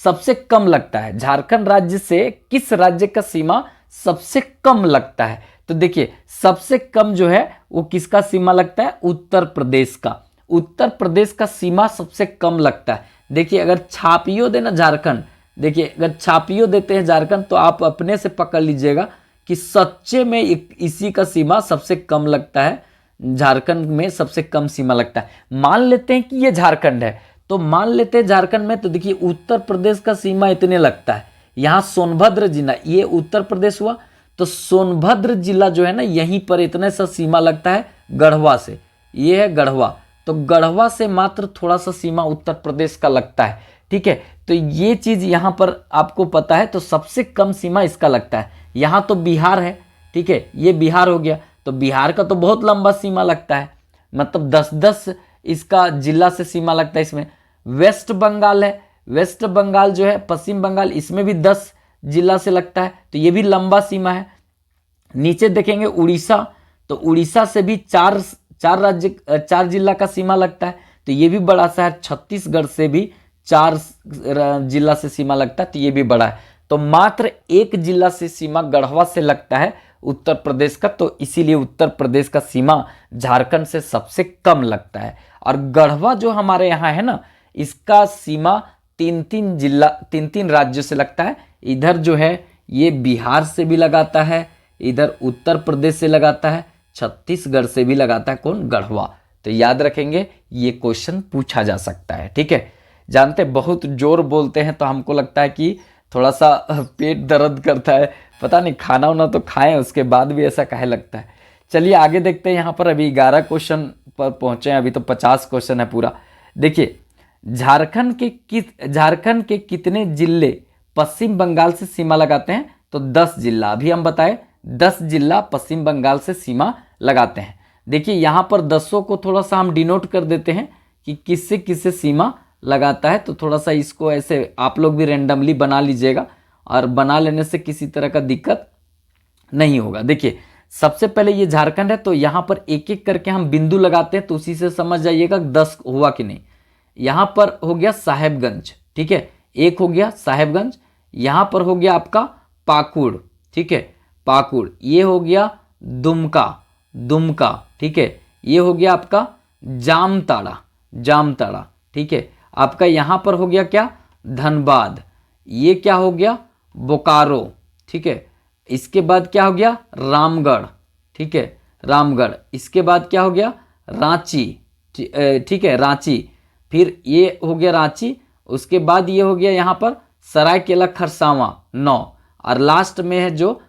सबसे कम लगता है? झारखंड राज्य से किस राज्य का सीमा सबसे कम लगता है? तो देखिए सबसे कम जो है वो किसका सीमा लगता है? उत्तर प्रदेश का। उत्तर प्रदेश का सीमा सबसे कम लगता है। देखिए अगर छापियो देना झारखंड, देखिए अगर छापियो देते हैं झारखंड, तो आप अपने से पकड़ लीजिएगा कि सच्चे में इसी का सीमा सबसे कम लगता है। झारखंड में सबसे कम सीमा लगता है। मान लेते हैं कि ये झारखंड है, तो मान लेते हैं झारखंड में, तो देखिए उत्तर प्रदेश का सीमा इतने लगता है। यहाँ सोनभद्र जिला, ये उत्तर प्रदेश हुआ, तो सोनभद्र जिला जो है ना, यहीं पर इतने सा सीमा लगता है गढ़वा से। ये है गढ़वा, तो गढ़वा से मात्र थोड़ा सा सीमा उत्तर प्रदेश का लगता है। ठीक है, तो ये चीज यहाँ पर आपको पता है, तो सबसे कम सीमा इसका लगता है। यहाँ तो बिहार है, ठीक है, ये बिहार हो गया, तो बिहार का तो बहुत लंबा सीमा लगता है, मतलब 10-10 इसका जिला से सीमा लगता है। इसमें वेस्ट बंगाल है, वेस्ट बंगाल जो है पश्चिम बंगाल, इसमें भी 10 जिला से लगता है, तो ये भी लंबा सीमा है। नीचे देखेंगे उड़ीसा, तो उड़ीसा से भी चार जिला का सीमा लगता है, तो ये भी बड़ा सा है। छत्तीसगढ़ से भी 4 जिला से सीमा लगता है, तो ये भी बड़ा है। तो मात्र 1 जिला से सीमा गढ़वा से लगता है उत्तर प्रदेश का, तो इसीलिए उत्तर प्रदेश का सीमा झारखंड से सबसे कम लगता है। और गढ़वा जो हमारे यहाँ है ना, इसका सीमा 3-3 राज्यों से लगता है। इधर जो है ये बिहार से भी लगाता है, इधर उत्तर प्रदेश से लगाता है, छत्तीसगढ़ से भी लगाता है। कौन? गढ़वा। तो याद रखेंगे, ये क्वेश्चन पूछा जा सकता है। ठीक है, जानते बहुत जोर बोलते हैं तो हमको लगता है कि थोड़ा सा पेट दर्द करता है, पता नहीं, खाना वाना तो खाएं उसके बाद भी ऐसा काहे लगता है। चलिए आगे देखते हैं। यहाँ पर अभी 11 क्वेश्चन पर पहुंचे हैं, अभी तो 50 क्वेश्चन है पूरा। देखिए, झारखंड के कितने जिले पश्चिम बंगाल से सीमा लगाते हैं? तो 10 जिला। अभी हम बताए 10 जिला पश्चिम बंगाल से सीमा लगाते हैं। देखिए यहाँ पर 10 को थोड़ा सा हम डिनोट कर देते हैं कि किससे किससे सीमा लगाता है, तो थोड़ा सा इसको ऐसे आप लोग भी रेंडमली बना लीजिएगा, और बना लेने से किसी तरह का दिक्कत नहीं होगा। देखिए सबसे पहले ये झारखंड है, तो यहाँ पर एक एक करके हम बिंदु लगाते हैं, तो उसी से समझ जाइएगा 10 हुआ कि नहीं। यहाँ पर हो गया साहेबगंज, ठीक है, एक हो गया साहेबगंज। यहाँ पर हो गया आपका पाकुड़, ठीक है, पाकुड़। ये हो गया दुमका, ठीक है। ये हो गया आपका जामताड़ा, ठीक है। आपका यहाँ पर हो गया क्या? धनबाद। ये क्या हो गया? बोकारो, ठीक है। इसके बाद क्या हो गया? रामगढ़, ठीक है, रामगढ़। इसके बाद क्या हो गया? रांची, ठीक है, रांची। फिर ये हो गया रांची। उसके बाद ये हो गया यहाँ पर सरायकेला खरसावां 9, और लास्ट में है जो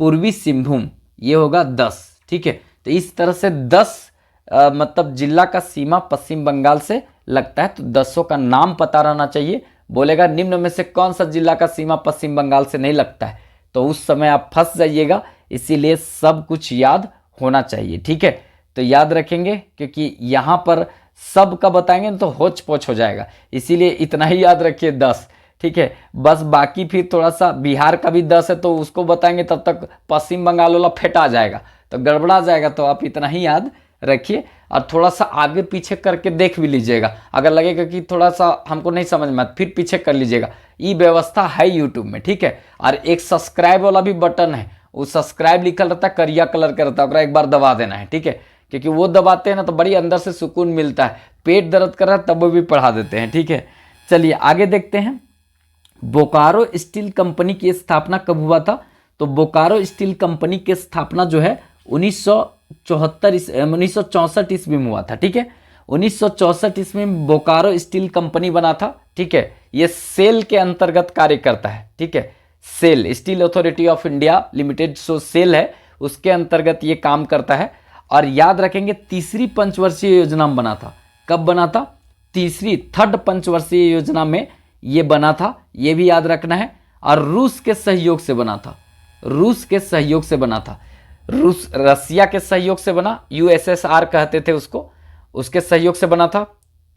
पूर्वी सिंहभूम, ये होगा 10, ठीक है। तो इस तरह से 10 मतलब जिला का सीमा पश्चिम बंगाल से लगता है। तो 10 का नाम पता रहना चाहिए। बोलेगा निम्न में से कौन सा जिला का सीमा पश्चिम बंगाल से नहीं लगता है, तो उस समय आप फंस जाइएगा। इसीलिए सब कुछ याद होना चाहिए, ठीक है। तो याद रखेंगे, क्योंकि यहाँ पर सब का बताएंगे तो होच पोच हो जाएगा, इसीलिए इतना ही याद रखिए 10, ठीक है। बस बाकी फिर थोड़ा सा बिहार का भी 10 है, तो उसको बताएंगे तब तक पश्चिम बंगाल वाला फेटा जाएगा, तो गड़बड़ा जाएगा। तो आप इतना ही याद रखिए, और थोड़ा सा आगे पीछे करके देख भी लीजिएगा। अगर लगेगा कि थोड़ा सा हमको नहीं समझ में, फिर पीछे कर लीजिएगा। ये व्यवस्था है यूट्यूब में, ठीक है। और एक सब्सक्राइब वाला भी बटन है, वो सब्सक्राइब लिखल रहता है, करिया कलर का रहता है, एक बार दबा देना है, ठीक है। क्योंकि वो दबाते हैं ना तो बड़ी अंदर से सुकून मिलता है। पेट दर्द कर रहा है तब वो भी पढ़ा देते हैं, ठीक है। चलिए आगे देखते हैं। बोकारो स्टील कंपनी की स्थापना कब हुआ था? तो बोकारो स्टील कंपनी की स्थापना जो है 1964 ईस्वी में हुआ था, ठीक है। 1964 ईस्वी में बोकारो स्टील कंपनी बना था, ठीक है। ये सेल के अंतर्गत कार्य करता है, ठीक है। SAIL, Steel Authority of India Limited, so SAIL है, उसके अंतर्गत ये काम करता है। और याद रखेंगे तीसरी पंचवर्षीय योजना में बना था। कब बना था? थर्ड पंचवर्षीय योजना में ये बना था, ये भी याद रखना है। और रूस के सहयोग से बना था, रसिया के सहयोग से बना, USSR कहते थे उसको, उसके सहयोग से बना था।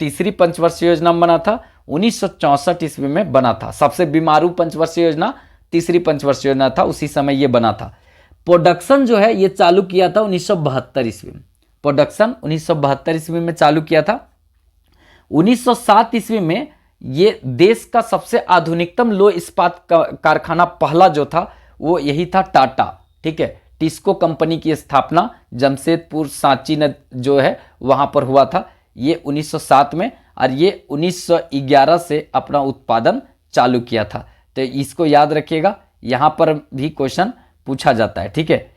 तीसरी पंचवर्षीय योजना में बना था, 1964 ईस्वी में बना था। सबसे बीमारू पंचवर्षीय योजना तीसरी पंचवर्षीय योजना था, उसी समय ये बना था। प्रोडक्शन जो है ये चालू किया था 1972 ईस्वी में। प्रोडक्शन 1972 ईस्वी में चालू किया था। 1907 ईस्वी में ये देश का सबसे आधुनिकतम लो इस्पात कारखाना पहला जो था वो यही था, टाटा, ठीक है। टिस्को कंपनी की स्थापना जमशेदपुर सांची न जो है वहां पर हुआ था, ये 1907 में। और ये 1911 से अपना उत्पादन चालू किया था। तो इसको याद रखिएगा, यहाँ पर भी क्वेश्चन पूछा जाता है, ठीक है।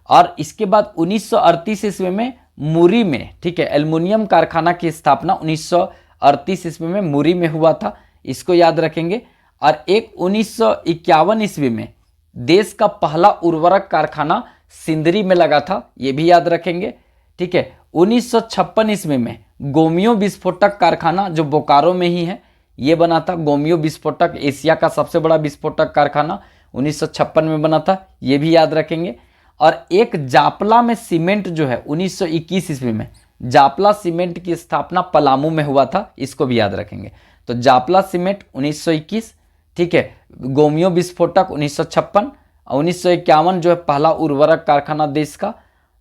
और इसके बाद 1938 ईस्वी में मुरी में, ठीक है, एल्युमिनियम कारखाना की स्थापना 1938 ईस्वी में मुरी में हुआ था, इसको याद रखेंगे। और एक 1951 ईस्वी में देश का पहला उर्वरक कारखाना सिंदरी में लगा था, ये भी याद रखेंगे, ठीक है। 1956 ईस्वी में गोमियो विस्फोटक कारखाना जो बोकारो में ही है, ये बना था। गोमियो विस्फोटक एशिया का सबसे बड़ा विस्फोटक कारखाना 1956 में बना था, ये भी याद रखेंगे। और एक जापला में सीमेंट जो है 1921 ईस्वी में, जापला सीमेंट की स्थापना पलामू में हुआ था, इसको भी याद रखेंगे। तो जापला सीमेंट 1921, ठीक है। गोमियो विस्फोटक 1956, 1951 जो है पहला उर्वरक कारखाना देश का,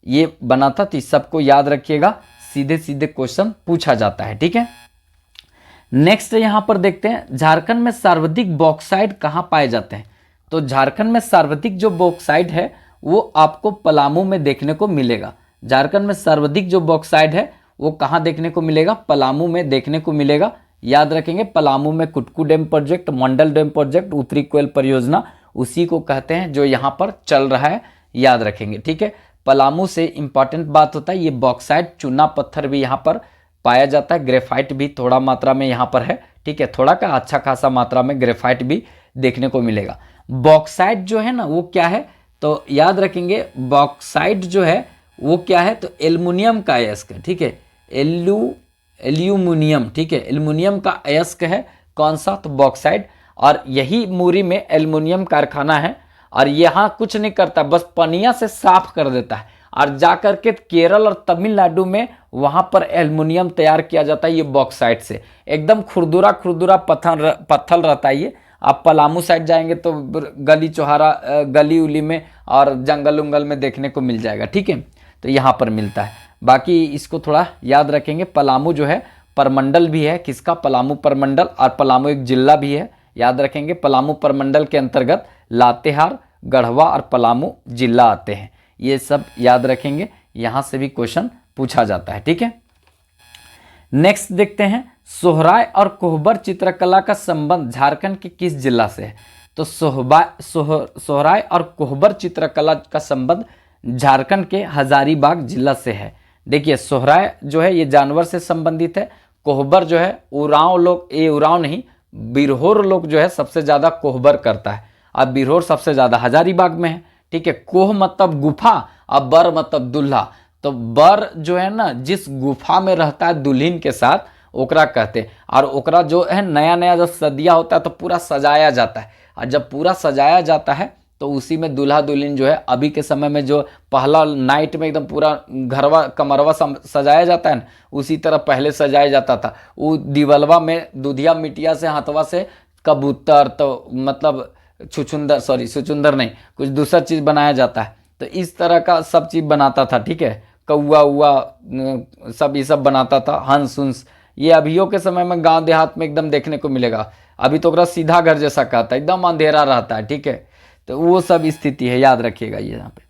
ये बना था। तो इस सबको याद रखिएगा, सीधे सीधे क्वेश्चन पूछा जाता है, ठीक है। नेक्स्ट यहाँ पर देखते हैं, झारखंड में सर्वाधिक बॉक्साइट कहाँ पाए जाते हैं। तो झारखंड में सर्वाधिक जो बॉक्साइट है वो आपको पलामू में देखने को मिलेगा। झारखंड में सर्वाधिक जो बॉक्साइट है वो कहाँ देखने को मिलेगा, पलामू में देखने को मिलेगा। याद रखेंगे, पलामू में कुटकू डैम प्रोजेक्ट, मंडल डैम प्रोजेक्ट, उत्तरी कोयल परियोजना उसी को कहते हैं जो यहाँ पर चल रहा है, याद रखेंगे, ठीक है। पलामू से इंपॉर्टेंट बात होता है, ये बॉक्साइट चूना पत्थर भी यहाँ पर पाया जाता है, ग्रेफाइट भी थोड़ा मात्रा में यहाँ पर है, ठीक है। थोड़ा का अच्छा खासा मात्रा में ग्रेफाइट भी देखने को मिलेगा। बॉक्साइट जो है ना वो क्या है, तो याद रखेंगे बॉक्साइट जो है वो क्या है, तो एल्युमिनियम का अयस्क है, ठीक है। एल्यूमिनियम, ठीक है, एल्युमिनियम का अयस्क है। कौन सा, तो बॉक्साइट। और यही मुरी में एल्युमिनियम कारखाना है, और यहाँ कुछ नहीं करता, बस पनिया से साफ कर देता है, और जाकर के केरल और तमिलनाडु में वहाँ पर एल्युमिनियम तैयार किया जाता है, ये बॉक्साइट से। एकदम खुरदुरा खुरदुरा पत्थर रहता है ये। आप पलामू साइड जाएंगे तो गली चौहारा, गली उली में और जंगल उंगल में देखने को मिल जाएगा, ठीक है। तो यहाँ पर मिलता है। बाकी इसको थोड़ा याद रखेंगे, पलामू जो है परमंडल भी है, किसका, पलामू परमंडल, और पलामू एक जिला भी है, याद रखेंगे। पलामू परमंडल के अंतर्गत लातेहार, गढ़वा और पलामू जिला आते हैं, ये सब याद रखेंगे, यहाँ से भी क्वेश्चन पूछा जाता है, ठीक है। नेक्स्ट देखते हैं, सोहराय और कोहबर चित्रकला का संबंध झारखंड के किस जिला से है। तो सोहराय और कोहबर चित्रकला का संबंध झारखंड के हजारीबाग जिला से है। देखिए, सोहराय जो है ये जानवर से संबंधित है, कोहबर जो है उरांव लोग, ये उरांव नहीं, बिरहोर लोग जो है सबसे ज़्यादा कोहबर करता है, और बिरहोर सबसे ज़्यादा हजारीबाग में है, ठीक है। कोह मतलब गुफा और बर मतलब दुल्हा। तो बर जो है ना जिस गुफा में रहता है दुल्हन के साथ, ओकरा कहते हैं। और ओकरा जो है नया नया जब सदिया होता है तो पूरा सजाया जाता है, और जब पूरा सजाया जाता है तो उसी में दूल्हा दुल्हन जो है, अभी के समय में जो पहला नाइट में एकदम पूरा घरवा कमरवा सजाया जाता है ना, उसी तरह पहले सजाया जाता था। वो दिवलवा में दुधिया मिटिया से हाथवा से कबूतर, तो मतलब छुचुंदर नहीं, कुछ दूसरा चीज़ बनाया जाता है। तो इस तरह का सब चीज़ बनाता था, ठीक है। कौआ उआ सब ये सब बनाता था, हंस उंस। ये अभियों के समय में गांव देहात में एकदम देखने को मिलेगा। अभी तो सीधा घर जैसा कहता है, एकदम अंधेरा रहता है, ठीक है। तो वो सब स्थिति है, याद रखिएगा ये यहाँ पे।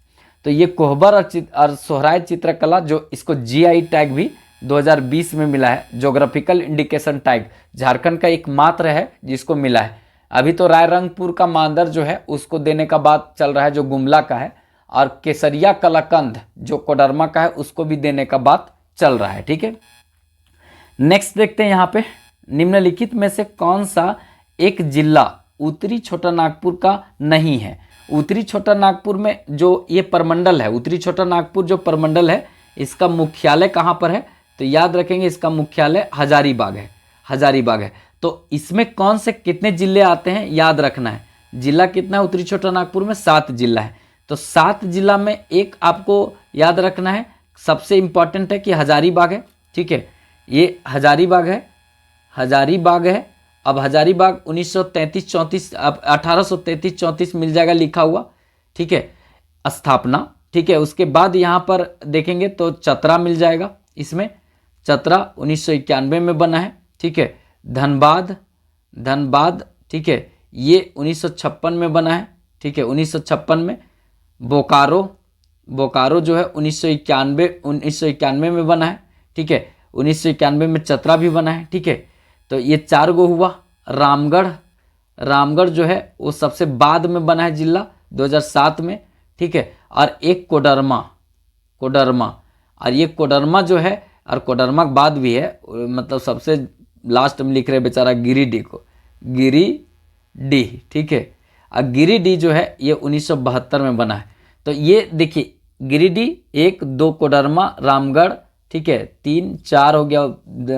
तो ये कोहबर और सोहराय चित्रकला जो इसको जीआई टैग भी 2020 में मिला है, ज्योग्राफिकल इंडिकेशन टैग झारखंड का एकमात्र है जिसको मिला है। अभी तो रायरंगपुर का मांदर जो है उसको देने का बात चल रहा है, जो गुमला का है, और केसरिया कलाकंद जो कोडरमा का है उसको भी देने का बात चल रहा है, ठीक है। नेक्स्ट देखते हैं यहाँ पे, निम्नलिखित में से कौन सा एक जिला उत्तरी छोटा नागपुर का नहीं है। उत्तरी छोटा नागपुर में जो ये परमंडल है, उत्तरी छोटा नागपुर जो परमंडल है, इसका मुख्यालय कहाँ पर है, तो याद रखेंगे इसका मुख्यालय हजारीबाग है, हजारीबाग है। तो इसमें कौन से कितने जिले आते हैं याद रखना है। जिला कितना है उत्तरी छोटा नागपुर में, 7 जिला है। तो 7 जिला में एक आपको याद रखना है, सबसे इंपॉर्टेंट है कि हजारीबाग है, ठीक है। ये हजारीबाग है, हजारीबाग है। अब हजारीबाग 1933-34, अब 1833-34 मिल जाएगा लिखा हुआ, ठीक है, स्थापना, ठीक है। उसके बाद यहाँ पर देखेंगे तो चतरा मिल जाएगा, इसमें चतरा 1991 में बना है, ठीक है। धनबाद, ठीक है, ये 1956 में बना है, ठीक है, 1956 में। बोकारो जो है 1991 में बना है, ठीक है। 1991 में चतरा भी बना है, ठीक है। तो ये 4 गो हुआ। रामगढ़ जो है वो सबसे बाद में बना है जिला 2007 में, ठीक है। और एक कोडरमा, और ये कोडरमा जो है, और कोडरमा के बाद भी है, मतलब सबसे लास्ट में लिख रहे बेचारा गिरिडीह को, गिरिडीह, ठीक है। और गिरिडीह जो है ये 1972 में बना है। तो ये देखिए गिरिडीह 1, 2 कोडरमा, रामगढ़, ठीक है, 3 4 हो गया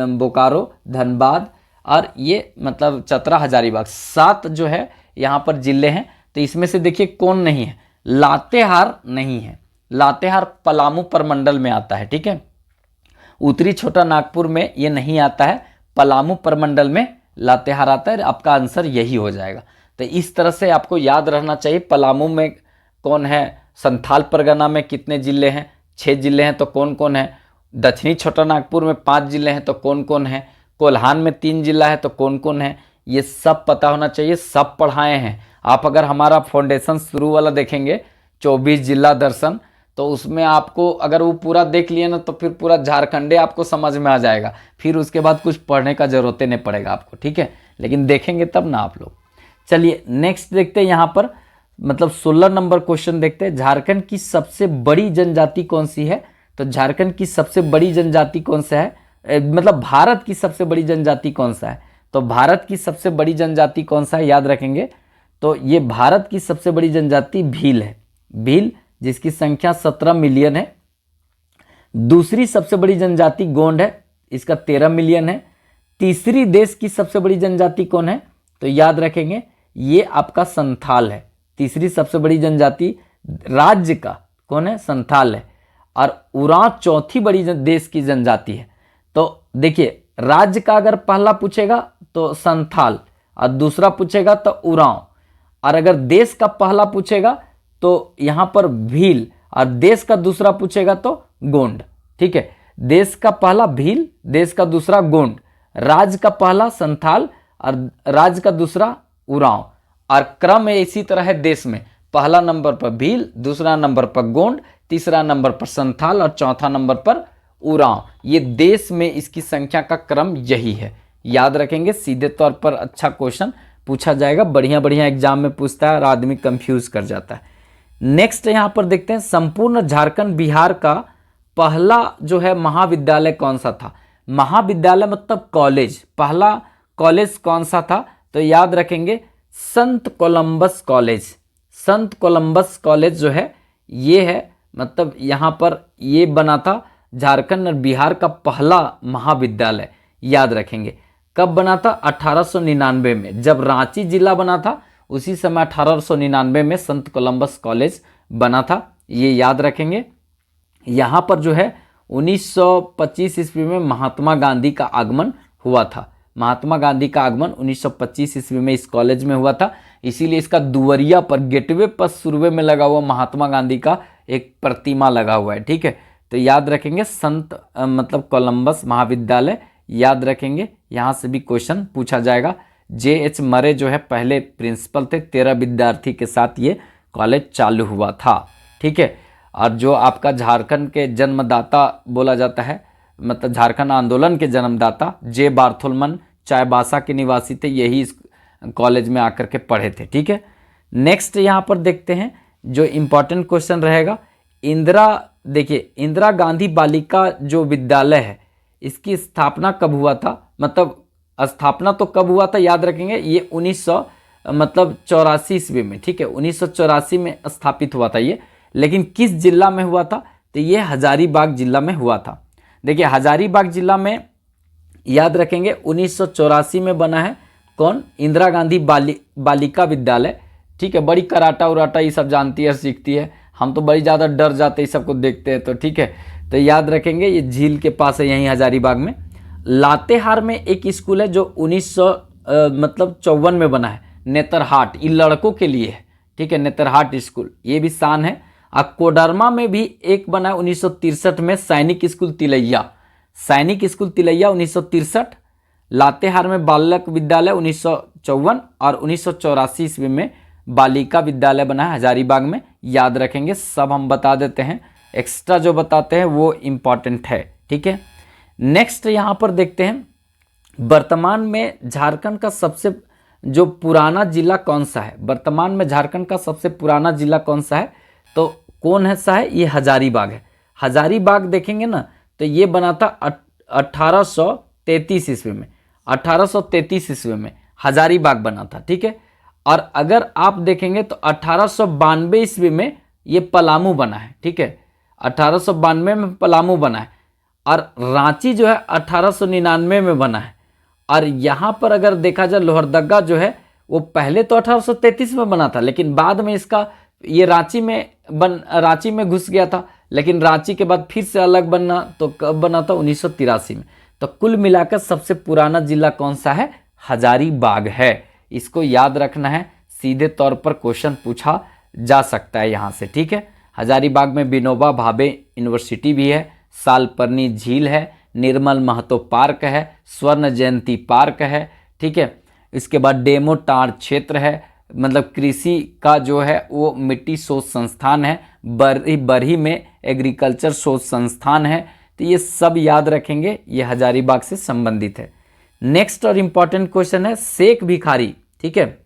बोकारो, धनबाद और ये मतलब चतरा, हजारीबाग, 7 जो है यहाँ पर जिले हैं। तो इसमें से देखिए कौन नहीं है, लातेहार नहीं है। लातेहार पलामू प्रमंडल में आता है, ठीक है। उत्तरी छोटा नागपुर में ये नहीं आता है, पलामू प्रमंडल में लातेहार आता है। आपका आंसर यही हो जाएगा। तो इस तरह से आपको याद रहना चाहिए पलामू में कौन है, संथाल परगना में कितने जिले हैं, 6 जिले हैं तो कौन कौन है, दक्षिणी छोटा नागपुर में 5 जिले हैं तो कौन कौन है, कोल्हान में 3 जिला है तो कौन कौन है, ये सब पता होना चाहिए। सब पढ़ाए हैं आप। अगर हमारा फाउंडेशन शुरू वाला देखेंगे 24 जिला दर्शन, तो उसमें आपको अगर वो पूरा देख लिए ना तो फिर पूरा झारखंडे आपको समझ में आ जाएगा। फिर उसके बाद कुछ पढ़ने का जरूरत नहीं पड़ेगा आपको, ठीक है। लेकिन देखेंगे तब ना आप लोग। चलिए नेक्स्ट देखते हैं यहाँ पर, मतलब 16 नंबर क्वेश्चन देखते हैं। झारखंड की सबसे बड़ी जनजाति कौन सी है? तो झारखंड की सबसे बड़ी जनजाति कौन सा है, मतलब भारत की सबसे बड़ी जनजाति कौन सा है? तो भारत की सबसे बड़ी जनजाति कौन सा है, याद रखेंगे। तो ये भारत की सबसे बड़ी जनजाति भील है। भील, जिसकी संख्या 17 मिलियन है। दूसरी सबसे बड़ी जनजाति गोंड है, इसका 13 मिलियन है। तीसरी देश की सबसे बड़ी जनजाति कौन है? तो याद रखेंगे ये आपका संथाल है। तीसरी सबसे बड़ी जनजाति राज्य का कौन है? संथाल है। और उरांव चौथी बड़ी देश की जनजाति है। तो देखिए राज्य का अगर पहला पूछेगा तो संथाल और दूसरा पूछेगा तो उरांव, और अगर देश का पहला पूछेगा तो यहाँ पर भील और देश का दूसरा पूछेगा तो गोंड, ठीक है। देश का पहला भील, देश का दूसरा गोंड, राज्य का पहला संथाल और राज्य का दूसरा उरांव। और क्रम इसी तरह है देश में, पहला नंबर पर भील, दूसरा नंबर पर गोंड, तीसरा नंबर पर संथाल और चौथा नंबर पर उरांव। ये देश में इसकी संख्या का क्रम यही है, याद रखेंगे। सीधे तौर पर अच्छा क्वेश्चन पूछा जाएगा, बढ़िया बढ़िया एग्जाम में पूछता है और आदमी कंफ्यूज कर जाता है। नेक्स्ट यहाँ पर देखते हैं, संपूर्ण झारखंड बिहार का पहला जो है महाविद्यालय कौन सा था? महाविद्यालय मतलब कॉलेज, पहला कॉलेज कौन सा था? तो याद रखेंगे संत कोलंबस कॉलेज। संत कोलंबस कॉलेज जो है ये है, मतलब यहाँ पर ये बना था झारखंड और बिहार का पहला महाविद्यालय, याद रखेंगे। कब बना था? 1899 में, जब रांची जिला बना था उसी समय 1899 में संत कोलंबस कॉलेज बना था, ये याद रखेंगे। यहाँ पर जो है 1925 ईस्वी में महात्मा गांधी का आगमन हुआ था। महात्मा गांधी का आगमन 1925 ईस्वी में इस कॉलेज में हुआ था, इसीलिए इसका दुवरिया पर गेटवे पर सुरवे में लगा हुआ महात्मा गांधी का एक प्रतिमा लगा हुआ है, ठीक है। तो याद रखेंगे संत मतलब कोलंबस महाविद्यालय, याद रखेंगे। यहाँ से भी क्वेश्चन पूछा जाएगा। JH मरे जो है पहले प्रिंसिपल थे, 13 विद्यार्थी के साथ ये कॉलेज चालू हुआ था, ठीक है। और जो आपका झारखंड के जन्मदाता बोला जाता है, मतलब झारखंड आंदोलन के जन्मदाता J बार्थोलमन चाईबासा के निवासी थे, यही इस कॉलेज में आकर के पढ़े थे, ठीक है। नेक्स्ट यहाँ पर देखते हैं जो इम्पोर्टेंट क्वेश्चन रहेगा, देखिए इंदिरा गांधी बालिका जो विद्यालय है इसकी स्थापना कब हुआ था? मतलब स्थापना तो कब हुआ था, याद रखेंगे। ये 1984 ईस्वी में, ठीक है, 1984 में स्थापित हुआ था ये। लेकिन किस जिला में हुआ था? तो ये हजारीबाग जिला में हुआ था। देखिए हजारीबाग जिला में याद रखेंगे 1984 में बना है कौन? इंदिरा गांधी बालिका विद्यालय, ठीक है। बड़ी कराटा उराटा ये सब जानती है, सीखती है, हम तो बड़ी ज़्यादा डर जाते हैं ये सबको देखते हैं, तो ठीक है। तो याद रखेंगे ये झील के पास है, यहीं हजारीबाग में। लातेहार में एक स्कूल है जो 1954 में बना है, नेतरहाट, ये लड़कों के लिए है, ठीक है, नेतरहाट स्कूल, ये भी शान है। और कोडरमा में भी एक बना है 1963 में, सैनिक स्कूल तिलैया, सैनिक स्कूल तिलैया 1963। लातेहार में बालक विद्यालय 1954 और 1984 ईस्वी में बालिका विद्यालय बना है हजारीबाग में, याद रखेंगे। सब हम बता देते हैं, एक्स्ट्रा जो बताते हैं वो इम्पॉर्टेंट है, ठीक है। नेक्स्ट यहाँ पर देखते हैं, वर्तमान में झारखंड का सबसे जो पुराना जिला कौन सा है? वर्तमान में झारखंड का सबसे पुराना जिला कौन सा है? तो कौन है सा है? ये हजारीबाग है। हजारीबाग देखेंगे ना तो ये बना था 1833 ईस्वी में, 1833 ईस्वी में हजारीबाग बना था, ठीक है। और अगर आप देखेंगे तो 1892 ईस्वी में ये पलामू बना है, ठीक है, 1892 में पलामू बना है। और रांची जो है 1899 में बना है। और यहाँ पर अगर देखा जाए लोहरदगा जो है वो पहले तो 1833 में बना था, लेकिन बाद में इसका ये रांची में घुस गया था, लेकिन रांची के बाद फिर से अलग बनना, तो कब बना था 1983 में। तो कुल मिलाकर सबसे पुराना जिला कौन सा है? हजारीबाग है। इसको याद रखना है, सीधे तौर पर क्वेश्चन पूछा जा सकता है यहाँ से, ठीक है। हजारीबाग में विनोबा भावे यूनिवर्सिटी भी है, सालपर्नी झील है, निर्मल महतो पार्क है, स्वर्ण जयंती पार्क है, ठीक है। इसके बाद डेमो टार क्षेत्र है, मतलब कृषि का जो है वो मिट्टी शोध संस्थान है, बरही में एग्रीकल्चर शोध संस्थान है। तो ये सब याद रखेंगे, ये हजारीबाग से संबंधित है। नेक्स्ट और इम्पॉर्टेंट क्वेश्चन है शेख भिखारी, ठीक है।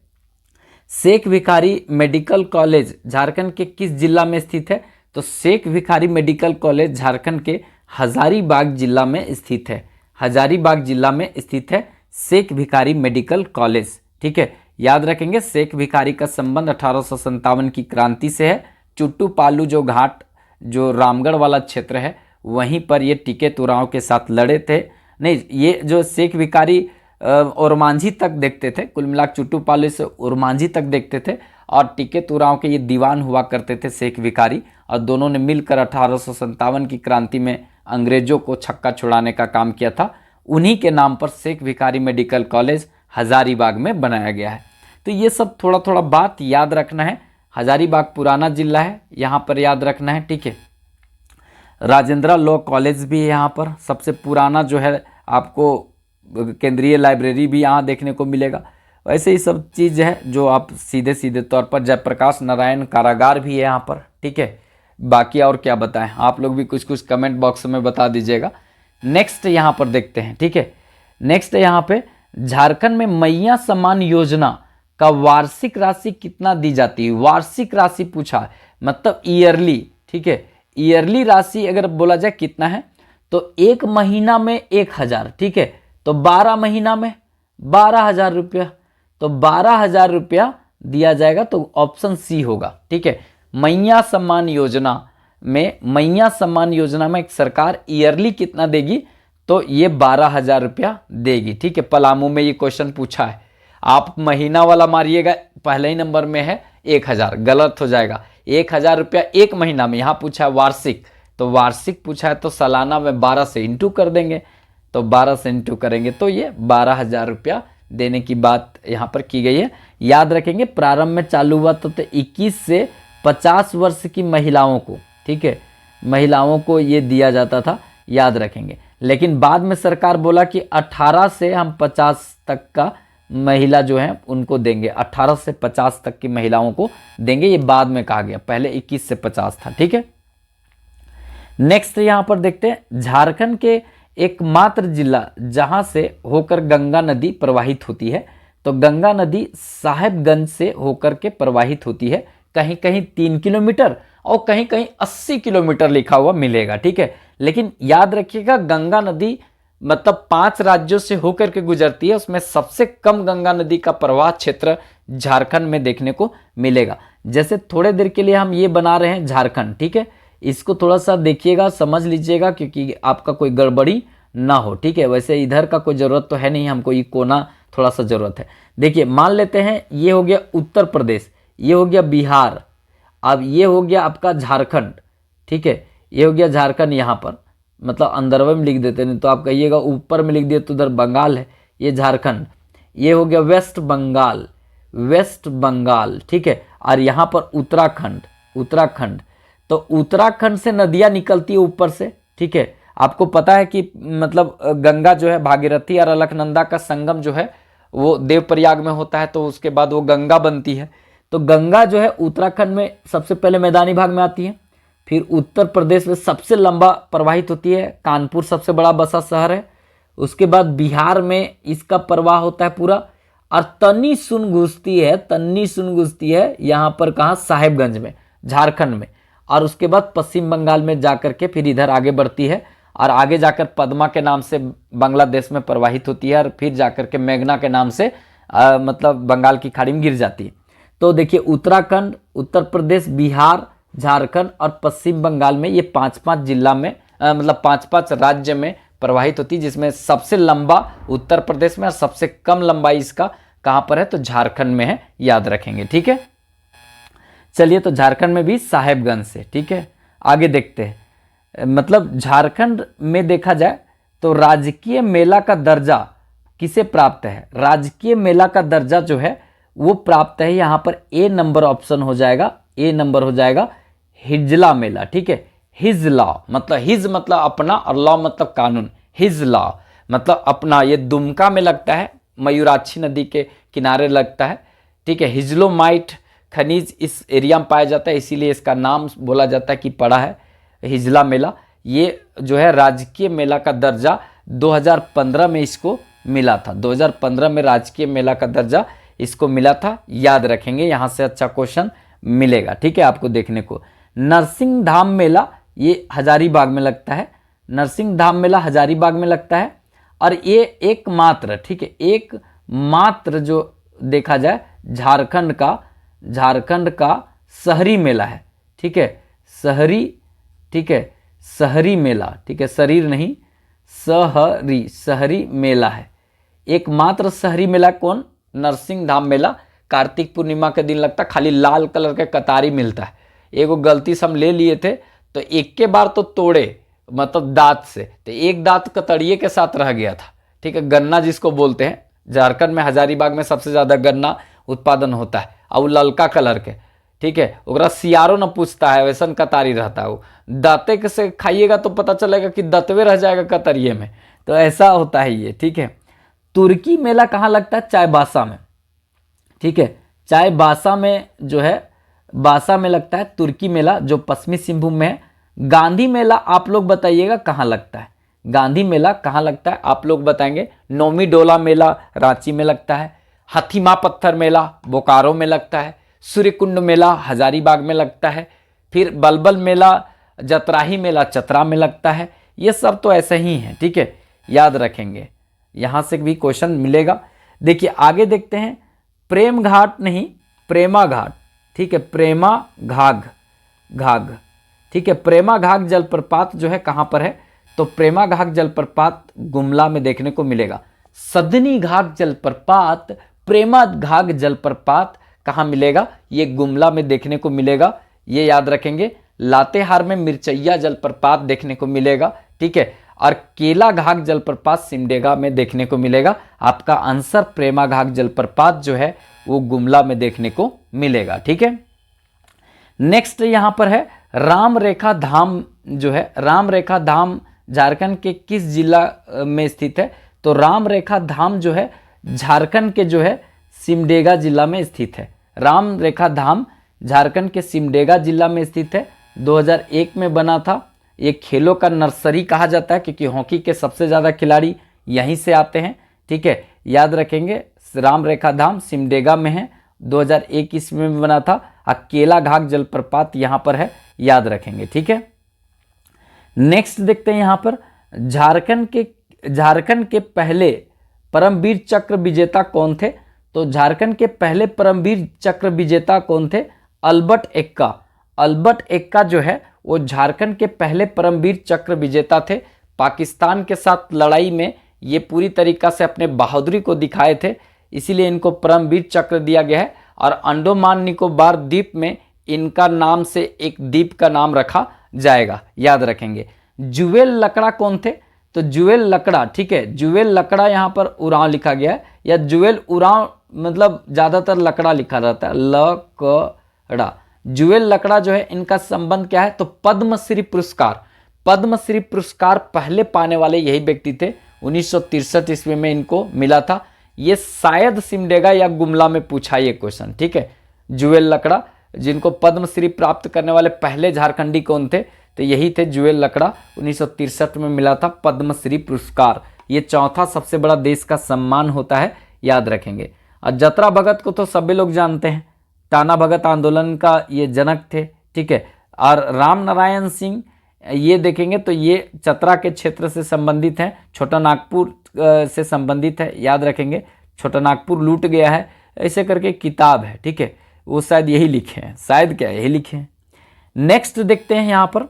शेख भिखारी मेडिकल कॉलेज झारखंड के किस जिला में स्थित है? तो शेख भिखारी मेडिकल कॉलेज झारखंड के हजारीबाग जिला में स्थित है। हजारीबाग जिला में स्थित है शेख भिखारी मेडिकल कॉलेज, ठीक है। याद रखेंगे शेख भिखारी का संबंध 1857 की क्रांति से है। चुट्टू पालू जो घाट जो रामगढ़ वाला क्षेत्र है वहीं पर ये टीके तुराव के साथ लड़े थे। नहीं, ये जो शेख भिखारी ओरमांझी तक देखते थे, कुल मिलाकर चुट्टू पालू से ओरमांझी तक देखते थे, और टीके तुराव के ये दीवान हुआ करते थे शेख भिखारी, और दोनों ने मिलकर 1857 की क्रांति में अंग्रेजों को छक्का छुड़ाने का काम किया था। उन्हीं के नाम पर शेख भिखारी मेडिकल कॉलेज हजारीबाग में बनाया गया है। तो ये सब थोड़ा थोड़ा बात याद रखना है। हजारीबाग पुराना जिला है, यहाँ पर याद रखना है, ठीक है। राजेंद्रा लॉ कॉलेज भी है यहाँ पर, सबसे पुराना जो है, आपको केंद्रीय लाइब्रेरी भी यहाँ देखने को मिलेगा। वैसे ही सब चीज़ है जो आप सीधे सीधे तौर पर, जयप्रकाश नारायण कारागार भी है यहाँ पर, ठीक है। बाकी और क्या बताएं, आप लोग भी कुछ कुछ कमेंट बॉक्स में बता दीजिएगा। नेक्स्ट यहाँ पर देखते हैं, ठीक है। नेक्स्ट यहाँ पे झारखंड में मैया सम्मान योजना का वार्षिक राशि कितना दी जाती है? वार्षिक राशि पूछा है, मतलब ईयरली, ठीक है। ईयरली राशि अगर बोला जाए कितना है, तो एक महीना में 1000, ठीक है। तो 12 महीना में 12,000 रुपया, तो 12,000 रुपया दिया जाएगा, तो ऑप्शन सी होगा, ठीक है। मैया सम्मान योजना में एक सरकार ईयरली कितना देगी? तो ये 12,000 रुपया देगी, ठीक है। पलामू में ये क्वेश्चन पूछा है, आप महीना वाला मारिएगा, पहले ही नंबर में है 1000, गलत हो जाएगा। 1000 रुपया एक महीना में, यहाँ पूछा है वार्षिक, तो वार्षिक पूछा है तो सालाना में 12 से इंटू कर देंगे, तो 12 से इंटू करेंगे तो ये 12,000 रुपया देने की बात यहाँ पर की गई है। याद रखेंगे प्रारंभ में चालू हुआ तो 21 से 50 वर्ष की महिलाओं को, ठीक है, महिलाओं को ये दिया जाता था, याद रखेंगे। लेकिन बाद में सरकार बोला कि 18 से हम 50 तक का महिला जो है उनको देंगे, 18 से 50 तक की महिलाओं को देंगे, ये बाद में कहा गया, पहले 21 से 50 था, ठीक है। नेक्स्ट यहाँ पर देखते हैं, झारखंड के एकमात्र जिला जहां से होकर गंगा नदी प्रवाहित होती है, तो गंगा नदी साहेबगंज से होकर के प्रवाहित होती है। कहीं कहीं 3 किलोमीटर और कहीं कहीं 80 किलोमीटर लिखा हुआ मिलेगा, ठीक है। लेकिन याद रखिएगा गंगा नदी मतलब 5 राज्यों से होकर के गुजरती है, उसमें सबसे कम गंगा नदी का प्रवाह क्षेत्र झारखंड में देखने को मिलेगा। जैसे थोड़े देर के लिए हम ये बना रहे हैं झारखंड, ठीक है, इसको थोड़ा सा देखिएगा, समझ लीजिएगा, क्योंकि आपका कोई गड़बड़ी ना हो, ठीक है। वैसे इधर का कोई ज़रूरत तो है नहीं, हमको ये कोना थोड़ा सा ज़रूरत है। देखिए मान लेते हैं ये हो गया उत्तर प्रदेश, ये हो गया बिहार, अब ये हो गया आपका झारखंड, ठीक है, ये हो गया झारखंड। यहाँ पर मतलब अंदरवे में लिख देते, नहीं तो आप कहिएगा ऊपर में लिख दिए तो उधर बंगाल है, ये झारखंड। ये हो गया वेस्ट बंगाल, वेस्ट बंगाल, ठीक है। और यहाँ पर उत्तराखंड, उत्तराखंड, तो उत्तराखंड से नदियाँ निकलती है ऊपर से, ठीक है। आपको पता है कि मतलब गंगा जो है भागीरथी और अलकनंदा का संगम जो है वो देवप्रयाग में होता है, तो उसके बाद वो गंगा बनती है। तो गंगा जो है उत्तराखंड में सबसे पहले मैदानी भाग में आती है, फिर उत्तर प्रदेश में सबसे लंबा प्रवाहित होती है, कानपुर सबसे बड़ा बसा शहर है, उसके बाद बिहार में इसका प्रवाह होता है पूरा, और तन्नी सुन घुसती है, तन्नी सुन घुसती है यहाँ पर कहाँ, साहेबगंज में, झारखंड में, और उसके बाद पश्चिम बंगाल में जाकर के फिर इधर आगे बढ़ती है, और आगे जाकर पद्मा के नाम से बांग्लादेश में प्रवाहित होती है, और फिर जाकर के मेघना के नाम से मतलब बंगाल की खाड़ी में गिर जाती है। तो देखिए उत्तराखंड, उत्तर प्रदेश, बिहार, झारखंड और पश्चिम बंगाल में ये 5-5 जिला में मतलब 5-5 राज्य में प्रवाहित होती है, जिसमें सबसे लंबा उत्तर प्रदेश में और सबसे कम लंबाई इसका कहाँ पर है तो झारखंड में है, याद रखेंगे। ठीक है, चलिए तो झारखंड में भी साहेबगंज से। ठीक है, आगे देखते हैं। मतलब झारखंड में देखा जाए तो राजकीय मेला का दर्जा किसे प्राप्त है? राजकीय मेला का दर्जा जो है वो प्राप्त है, यहाँ पर ए नंबर ऑप्शन हो जाएगा, ए नंबर हो जाएगा हिजला मेला। ठीक है, हिज लॉ मतलब हिज मतलब अपना और लॉ मतलब कानून। हिज लॉ मतलब अपना, ये दुमका में लगता है, मयूराक्षी नदी के किनारे लगता है। ठीक है, हिजलोमाइट खनिज इस एरिया में पाया जाता है, इसीलिए इसका नाम बोला जाता है कि पड़ा है हिजला मेला। ये जो है राजकीय मेला का दर्जा 2015 में इसको मिला था, 2015 में राजकीय मेला का दर्जा इसको मिला था, याद रखेंगे, यहाँ से अच्छा क्वेश्चन मिलेगा। ठीक है, आपको देखने को। नरसिंह धाम मेला ये हजारीबाग में लगता है, नरसिंह धाम मेला हजारीबाग में लगता है, और ये एकमात्र, ठीक है, एकमात्र जो देखा जाए झारखंड का शहरी मेला है। ठीक है, शहरी, ठीक है, शहरी मेला, ठीक है, शरीर नहीं, शहरी मेला है। एकमात्र शहरी मेला कौन? नरसिंह धाम मेला। कार्तिक पूर्णिमा के दिन लगता है, खाली लाल कलर के कतारी मिलता है। एगो गलती से हम ले लिए थे तो एक के बार तो तोड़े, मतलब दांत से, तो एक दांत कतरिये के साथ रह गया था। ठीक है, गन्ना जिसको बोलते हैं, झारखंड में हजारीबाग में सबसे ज़्यादा गन्ना उत्पादन होता है, और वो ललका कलर के। ठीक है, ओकरा सियारो न पूछता है, वैसन कतारी रहता है वो। दांते से खाइएगा तो पता चलेगा कि दतवे रह जाएगा कतरिये में, तो ऐसा होता है ये। ठीक है, तुर्की मेला कहाँ लगता है? चाईबासा में। ठीक है, चाईबासा में जो है, बासा में लगता है तुर्की मेला, जो पश्चिमी सिंहभूम में है। गांधी मेला आप लोग बताइएगा कहाँ लगता है? गांधी मेला कहाँ लगता है आप लोग बताएंगे? नौमी डोला मेला रांची में लगता है, हथीमा पत्थर मेला बोकारो में लगता है, सूर्यकुंड मेला हजारीबाग में लगता है, फिर बलबल मेला, जतराही मेला चतरा में लगता है। ये सब तो ऐसे ही हैं। ठीक है, याद रखेंगे, यहाँ से भी क्वेश्चन मिलेगा। देखिए आगे देखते हैं, प्रेम घाट नहीं, प्रेमा घाट। ठीक है, प्रेमा घाघ। ठीक है, प्रेमा घाघ जलप्रपात जो है कहाँ पर है? तो प्रेमा घाघ जलप्रपात गुमला में देखने को मिलेगा। सदनी घाघ जलप्रपात, प्रेमा घाघ जलप्रपात कहाँ मिलेगा? ये गुमला में देखने को मिलेगा, ये याद रखेंगे। लातेहार में मिर्चैया जलप्रपात देखने को मिलेगा। ठीक है, और केला घाघ जलप्रपात सिमडेगा में देखने को मिलेगा। आपका आंसर प्रेमा घाघ जलप्रपात जो है वो गुमला में देखने को मिलेगा। ठीक है, नेक्स्ट यहाँ पर है राम रेखा धाम जो है, राम रेखा धाम झारखंड के किस जिला में स्थित है? तो राम रेखा धाम जो है झारखंड के जो है सिमडेगा जिला में स्थित है। राम रेखा धाम झारखंड के सिमडेगा जिला में स्थित है, 2001 में बना था। ये खेलों का नर्सरी कहा जाता है क्योंकि हॉकी के सबसे ज़्यादा खिलाड़ी यहीं से आते हैं। ठीक है, याद रखेंगे, राम रेखा धाम सिमडेगा में है, 2001 ईस्वी में बना था। केला घाघ जलप्रपात यहाँ पर है, याद रखेंगे। ठीक है, नेक्स्ट देखते हैं यहाँ पर, झारखंड के पहले परमवीर चक्र विजेता कौन थे? तो झारखंड के पहले परमवीर चक्र विजेता कौन थे? अल्बर्ट एक्का। अल्बर्ट एक्का जो है वो झारखंड के पहले परमवीर चक्र विजेता थे। पाकिस्तान के साथ लड़ाई में ये पूरी तरीका से अपने बहादुरी को दिखाए थे, इसीलिए इनको परमवीर चक्र दिया गया है। और अंडमान निकोबार द्वीप में इनका नाम से एक द्वीप का नाम रखा जाएगा, याद रखेंगे। जुवेल लकड़ा कौन थे? तो जुवेल लकड़ा, ठीक है, जुवेल लकड़ा यहाँ पर उरांव लिखा गया है, या जुवेल उरांव मतलब ज़्यादातर लकड़ा लिखा रहता है, लकड़ा। जुवेल लकड़ा जो है इनका संबंध क्या है? तो पद्मश्री पुरस्कार, पद्मश्री पुरस्कार पहले पाने वाले यही व्यक्ति थे, 1963 ईस्वी में इनको मिला था। ये शायद सिमडेगा या गुमला में पूछा ये क्वेश्चन। ठीक है, जुवेल लकड़ा, जिनको पद्मश्री प्राप्त करने वाले पहले झारखंडी कौन थे? तो यही थे जुवेल लकड़ा, 1963 में मिला था पद्मश्री पुरस्कार। ये चौथा सबसे बड़ा देश का सम्मान होता है, याद रखेंगे। और जतरा भगत को तो सभी लोग जानते हैं, टाना भगत आंदोलन का ये जनक थे। ठीक है, और राम नारायण सिंह ये देखेंगे तो ये चतरा के क्षेत्र से संबंधित हैं, छोटा नागपुर से संबंधित है, याद रखेंगे। छोटा नागपुर लूट गया है, ऐसे करके किताब है। ठीक है, वो शायद यही लिखे हैं, शायद क्या यही लिखे हैं। नेक्स्ट देखते हैं यहाँ पर,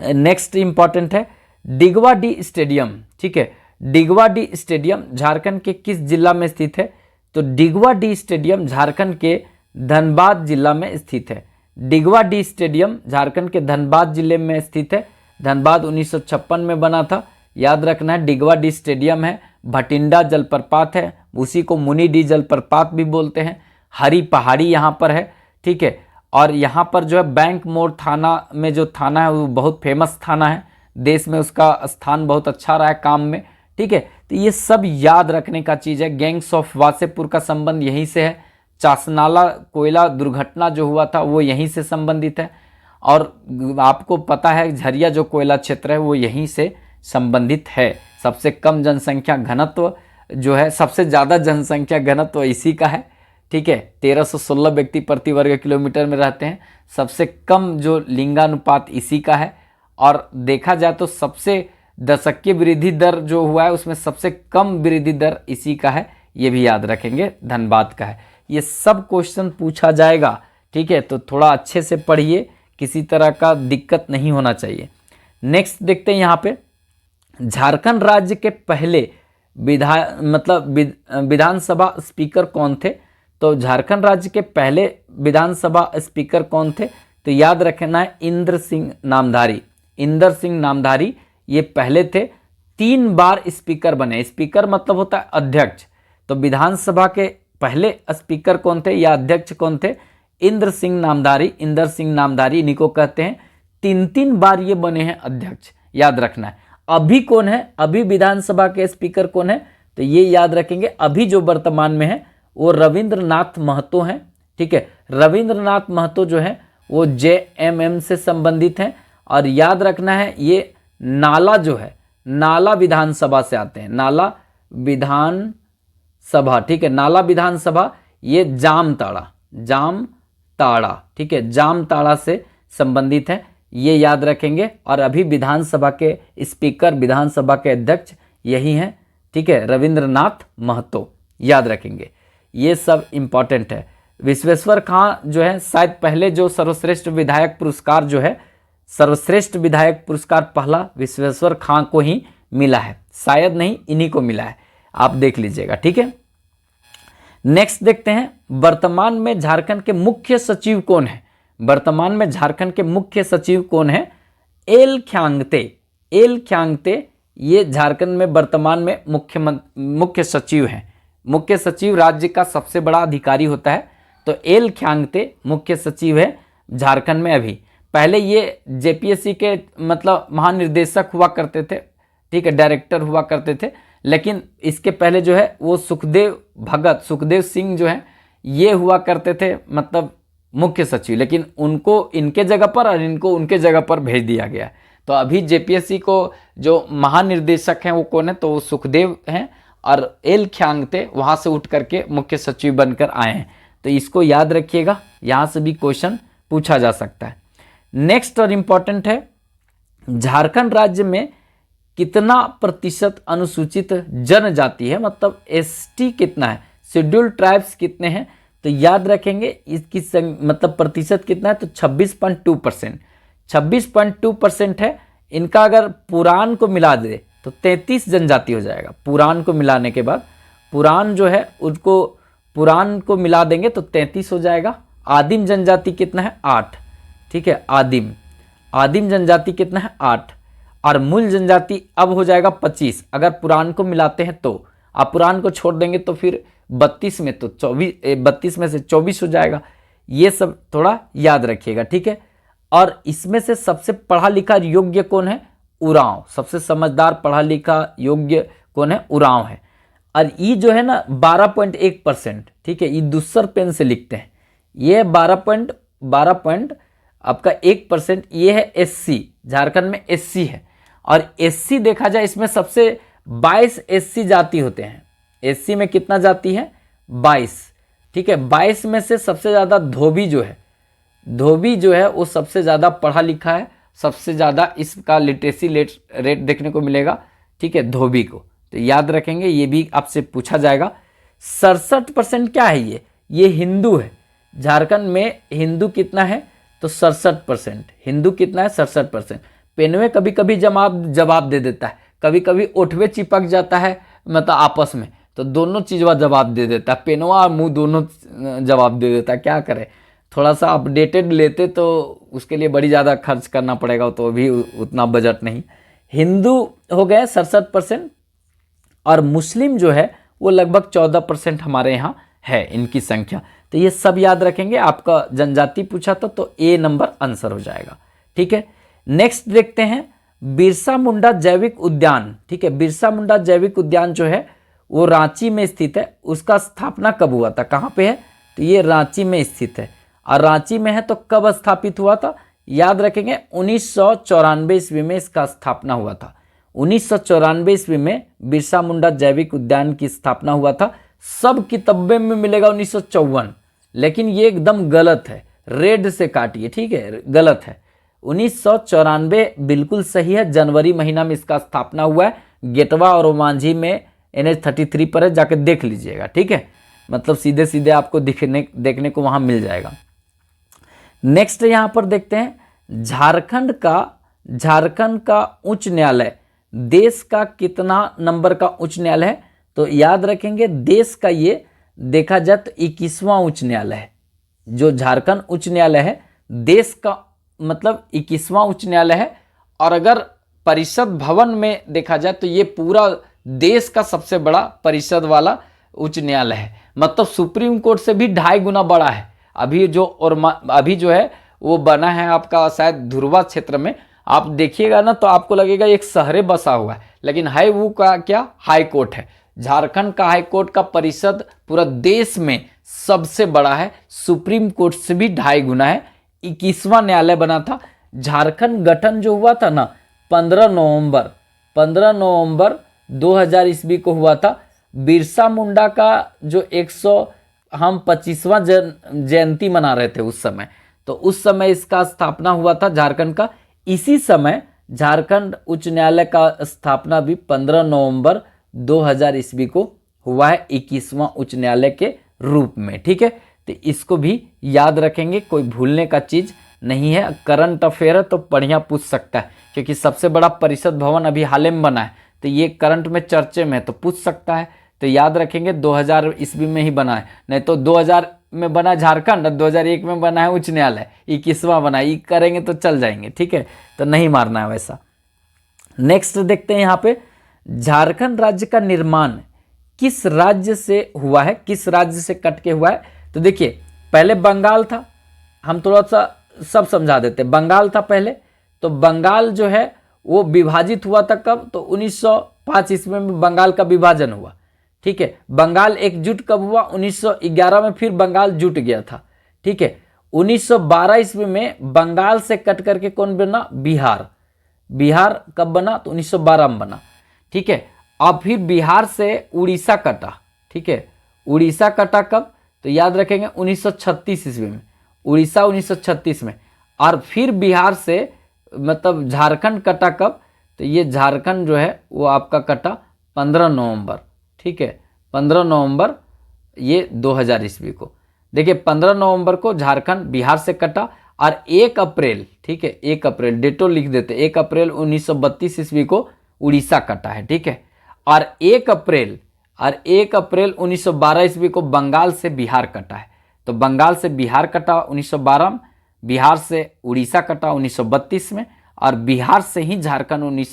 नेक्स्ट इंपॉर्टेंट है डिगवा डी स्टेडियम। ठीक है, डिगवा डी स्टेडियम झारखंड के किस जिला में स्थित है? तो डिगवा डी स्टेडियम झारखंड के धनबाद जिला में स्थित है। डिगवा डी स्टेडियम झारखंड के धनबाद जिले में स्थित है। धनबाद 1956 में बना था, याद रखना है। डिगवा डी स्टेडियम है, भटिंडा जलप्रपात है, उसी को मुनि डी जलप्रपात भी बोलते हैं। हरी पहाड़ी यहाँ पर है। ठीक है, और यहाँ पर जो है बैंक मोड़ थाना में जो थाना है वो बहुत फेमस थाना है, देश में उसका स्थान बहुत अच्छा रहा है काम में। ठीक है, तो ये सब याद रखने का चीज़ है। गैंग्स ऑफ वासेपुर का संबंध यहीं से है। चासनाला कोयला दुर्घटना जो हुआ था वो यहीं से संबंधित है। और आपको पता है झरिया जो कोयला क्षेत्र है वो यहीं से संबंधित है। सबसे कम जनसंख्या घनत्व जो है, सबसे ज़्यादा जनसंख्या घनत्व इसी का है। ठीक है, 1316 व्यक्ति प्रति वर्ग किलोमीटर में रहते हैं। सबसे कम जो लिंगानुपात इसी का है। और देखा जाए तो सबसे दशकीय वृद्धि दर जो हुआ है उसमें सबसे कम वृद्धि दर इसी का है, ये भी याद रखेंगे, धनबाद का है। ये सब क्वेश्चन पूछा जाएगा। ठीक है, तो थोड़ा अच्छे से पढ़िए, किसी तरह का दिक्कत नहीं होना चाहिए। नेक्स्ट देखते हैं यहाँ पे, झारखंड राज्य के पहले विधानसभा स्पीकर कौन थे? तो झारखंड राज्य के पहले विधानसभा स्पीकर कौन थे? तो याद रखना है इंद्र सिंह नामधारी। इंद्र सिंह नामधारी ये पहले थे, 3 बार स्पीकर बने। स्पीकर मतलब होता है अध्यक्ष। तो विधानसभा के पहले स्पीकर कौन थे या अध्यक्ष कौन थे? इंद्र सिंह नामधारी। इंद्र सिंह नामधारी इन्हीं को कहते हैं। 3 बार ये बने हैं अध्यक्ष, याद रखना है। अभी कौन है? अभी विधानसभा के स्पीकर कौन है? तो ये याद रखेंगे, अभी जो वर्तमान में है वो रविंद्रनाथ महतो हैं। ठीक है, रविंद्रनाथ महतो जो है वो JMM से संबंधित हैं। और याद रखना है ये नाला जो है, नाला विधानसभा से आते हैं। नाला विधानसभा, ठीक है, नाला विधानसभा ये जामताड़ा, ठीक है, जामताड़ा से संबंधित है, ये याद रखेंगे। और अभी विधानसभा के स्पीकर, विधानसभा के अध्यक्ष यही हैं। ठीक है, रविंद्रनाथ महतो, याद रखेंगे। ये सब इम्पॉर्टेंट है। विश्वेश्वर खां जो है शायद पहले जो सर्वश्रेष्ठ विधायक पुरस्कार जो है, सर्वश्रेष्ठ विधायक पुरस्कार पहला विश्वेश्वर खां को ही मिला है, शायद नहीं, इन्हीं को मिला है, आप देख लीजिएगा। ठीक है, नेक्स्ट देखते हैं, वर्तमान में झारखंड के मुख्य सचिव कौन है? वर्तमान में झारखंड के मुख्य सचिव कौन है? एल ख्यांगते ये झारखंड में वर्तमान में मुख्य सचिव हैं। मुख्य सचिव राज्य का सबसे बड़ा अधिकारी होता है, तो एल ख्यांगते मुख्य सचिव है झारखंड में अभी। पहले ये JPSC के मतलब महानिर्देशक हुआ करते थे। ठीक है, डायरेक्टर हुआ करते थे। लेकिन इसके पहले जो है वो सुखदेव सिंह जो है ये हुआ करते थे मतलब मुख्य सचिव, लेकिन उनको इनके जगह पर और इनको उनके जगह पर भेज दिया गया। तो अभी JPSC को जो महानिर्देशक हैं वो कौन है? तो वो सुखदेव हैं और एल ख्यांगते वहाँ से उठ करके मुख्य सचिव बनकर आए हैं। तो इसको याद रखिएगा, यहाँ से भी क्वेश्चन पूछा जा सकता है। नेक्स्ट और इम्पॉर्टेंट है, झारखंड राज्य में कितना प्रतिशत अनुसूचित जनजाति है, मतलब ST कितना है, शेड्यूल ट्राइब्स कितने हैं? तो याद रखेंगे इसकी मतलब प्रतिशत कितना है? तो 26.2%। 26.2% है। इनका अगर पुराण को मिला दे तो 33 जनजाति हो जाएगा। पुराण को मिलाने के बाद पुराण जो है उसको पुराण को मिला देंगे तो 33 हो जाएगा। आदिम जनजाति कितना है? 8। ठीक है, आदिम जनजाति कितना है? 8। और मूल जनजाति अब हो जाएगा 25 अगर पुराण को मिलाते हैं तो। आप पुराण को छोड़ देंगे तो फिर 32 में तो 32 में से 24 हो जाएगा। ये सब थोड़ा याद रखिएगा। ठीक है, और इसमें से सबसे पढ़ा लिखा योग्य कौन है? उरांव। सबसे समझदार पढ़ा लिखा योग्य कौन है? उरांव है। और ये जो है ना 12.1%। ठीक है, ये दूसर पेन से लिखते हैं। ये 12 आपका 1%, ये है SC। झारखंड में SC है। और SC देखा जाए इसमें सबसे 22 SC जाति होते हैं। SC में कितना जाति है? 22। ठीक है, 22 में से सबसे ज़्यादा धोबी जो है वो सबसे ज़्यादा पढ़ा लिखा है। सबसे ज़्यादा इसका लिटरेसी रेट देखने को मिलेगा। ठीक है, धोबी को तो याद रखेंगे, ये भी आपसे पूछा जाएगा। 67% क्या है? ये हिंदू है। झारखंड में हिंदू कितना है? तो 67%। हिंदू कितना है? 67%। पेनवे कभी कभी जवाब दे देता है, कभी कभी ओठवे चिपक जाता है मतलब आपस में, तो दोनों चीज़वा जवाब दे देता है, पेनवा और मुंह दोनों जवाब दे देता है। क्या करें, थोड़ा सा अपडेटेड लेते तो उसके लिए बड़ी ज़्यादा खर्च करना पड़ेगा, तो भी उतना बजट नहीं। हिंदू हो गए 67% और मुस्लिम जो है वो लगभग 14% हमारे यहाँ है इनकी संख्या। तो ये सब याद रखेंगे। आपका जनजाति पूछा तो ए नंबर आंसर हो जाएगा। ठीक है, नेक्स्ट देखते हैं बिरसा मुंडा जैविक उद्यान। ठीक है, बिरसा मुंडा जैविक उद्यान जो है वो रांची में स्थित है। उसका स्थापना कब हुआ था, कहाँ पे है, तो ये रांची में स्थित है। और रांची में है तो कब स्थापित हुआ था, याद रखेंगे 1994 ईस्वी में इसका स्थापना हुआ था। 1994 ईस्वी में बिरसा मुंडा जैविक उद्यान की स्थापना हुआ था। सब किताबों में मिलेगा 1954, लेकिन ये एकदम गलत है, रेड से काटिए। ठीक है, गलत है। 1994 बिल्कुल सही है, जनवरी महीना में इसका स्थापना हुआ है। गेटवा और मांझी में NH33 पर है, जाकर देख लीजिएगा। ठीक है, मतलब सीधे सीधे आपको देखने को वहाँ मिल जाएगा। नेक्स्ट यहाँ पर देखते हैं झारखंड का उच्च न्यायालय देश का कितना नंबर का उच्च न्यायालय है, तो याद रखेंगे देश का ये देखा जाए तो 21वां उच्च न्यायालय है। जो झारखंड उच्च न्यायालय है देश का मतलब 21वां उच्च न्यायालय है। और अगर परिषद भवन में देखा जाए तो ये पूरा देश का सबसे बड़ा परिषद वाला उच्च न्यायालय है, मतलब सुप्रीम कोर्ट से भी 2.5 गुना बड़ा है। अभी जो है वो बना है आपका शायद ध्रुवा क्षेत्र में, आप देखिएगा ना तो आपको लगेगा एक शहर बसा हुआ है, लेकिन है वो का क्या, हाई कोर्ट है। झारखंड का हाई कोर्ट का परिषद पूरा देश में सबसे बड़ा है, सुप्रीम कोर्ट से भी 2.5 गुना है। 21वां न्यायालय बना था। झारखंड गठन जो हुआ था ना 15 नवंबर 2000 ईस्वी को हुआ था। बिरसा मुंडा का जो 125वां जयंती मना रहे थे उस समय, तो उस समय इसका स्थापना हुआ था झारखंड का। इसी समय झारखंड उच्च न्यायालय का स्थापना भी 15 नवंबर 2000 ईस्वी को हुआ है 21वां उच्च न्यायालय के रूप में। ठीक है, तो इसको भी याद रखेंगे, कोई भूलने का चीज़ नहीं है। करंट अफेयर है तो बढ़िया पूछ सकता है, क्योंकि सबसे बड़ा परिषद भवन अभी हाल में बना है, तो ये करंट में चर्चे में तो पूछ सकता है। तो याद रखेंगे 2000 ईस्वी में ही बना है, नहीं तो 2000 में बना झारखंड और 2001 में बना है उच्च न्यायालय, 21वां बना है, करेंगे तो चल जाएंगे। ठीक है, तो नहीं मारना है वैसा। नेक्स्ट देखते हैं यहाँ पे झारखंड राज्य का निर्माण किस राज्य से हुआ है, किस राज्य से कट के हुआ है। तो देखिए पहले बंगाल था, हम थोड़ा सा सब समझा देते। बंगाल था पहले, तो बंगाल जो है वो विभाजित हुआ था कब, तो 1905 ईस्वी में बंगाल का विभाजन हुआ। ठीक है, बंगाल एकजुट कब हुआ, 1911 में फिर बंगाल जुट गया था। ठीक है, 1912 ईस्वी में बंगाल से कट करके कौन बना, बिहार। बिहार कब बना, तो 1912 में बना। ठीक है, अब फिर बिहार से उड़ीसा कटा। ठीक है, उड़ीसा कटा कब, तो याद रखेंगे 1936 ईस्वी में, उड़ीसा 1936 में। और फिर बिहार से मतलब झारखंड कटा कब, तो ये झारखंड जो है वो आपका कटा 15 नवंबर। ठीक है, 15 नवंबर ये 2000 ईस्वी को। देखिए 15 नवंबर को झारखंड बिहार से कटा और 1 अप्रैल, ठीक है 1 अप्रैल डेटो लिख देते, 1 अप्रैल 1932 ईस्वी को उड़ीसा कटा है। ठीक है, और 1 अप्रैल 1912 ईस्वी को बंगाल से बिहार कटा है। तो बंगाल से बिहार कटा 1912 में, बिहार से उड़ीसा कटा 1932 में, और बिहार से ही झारखंड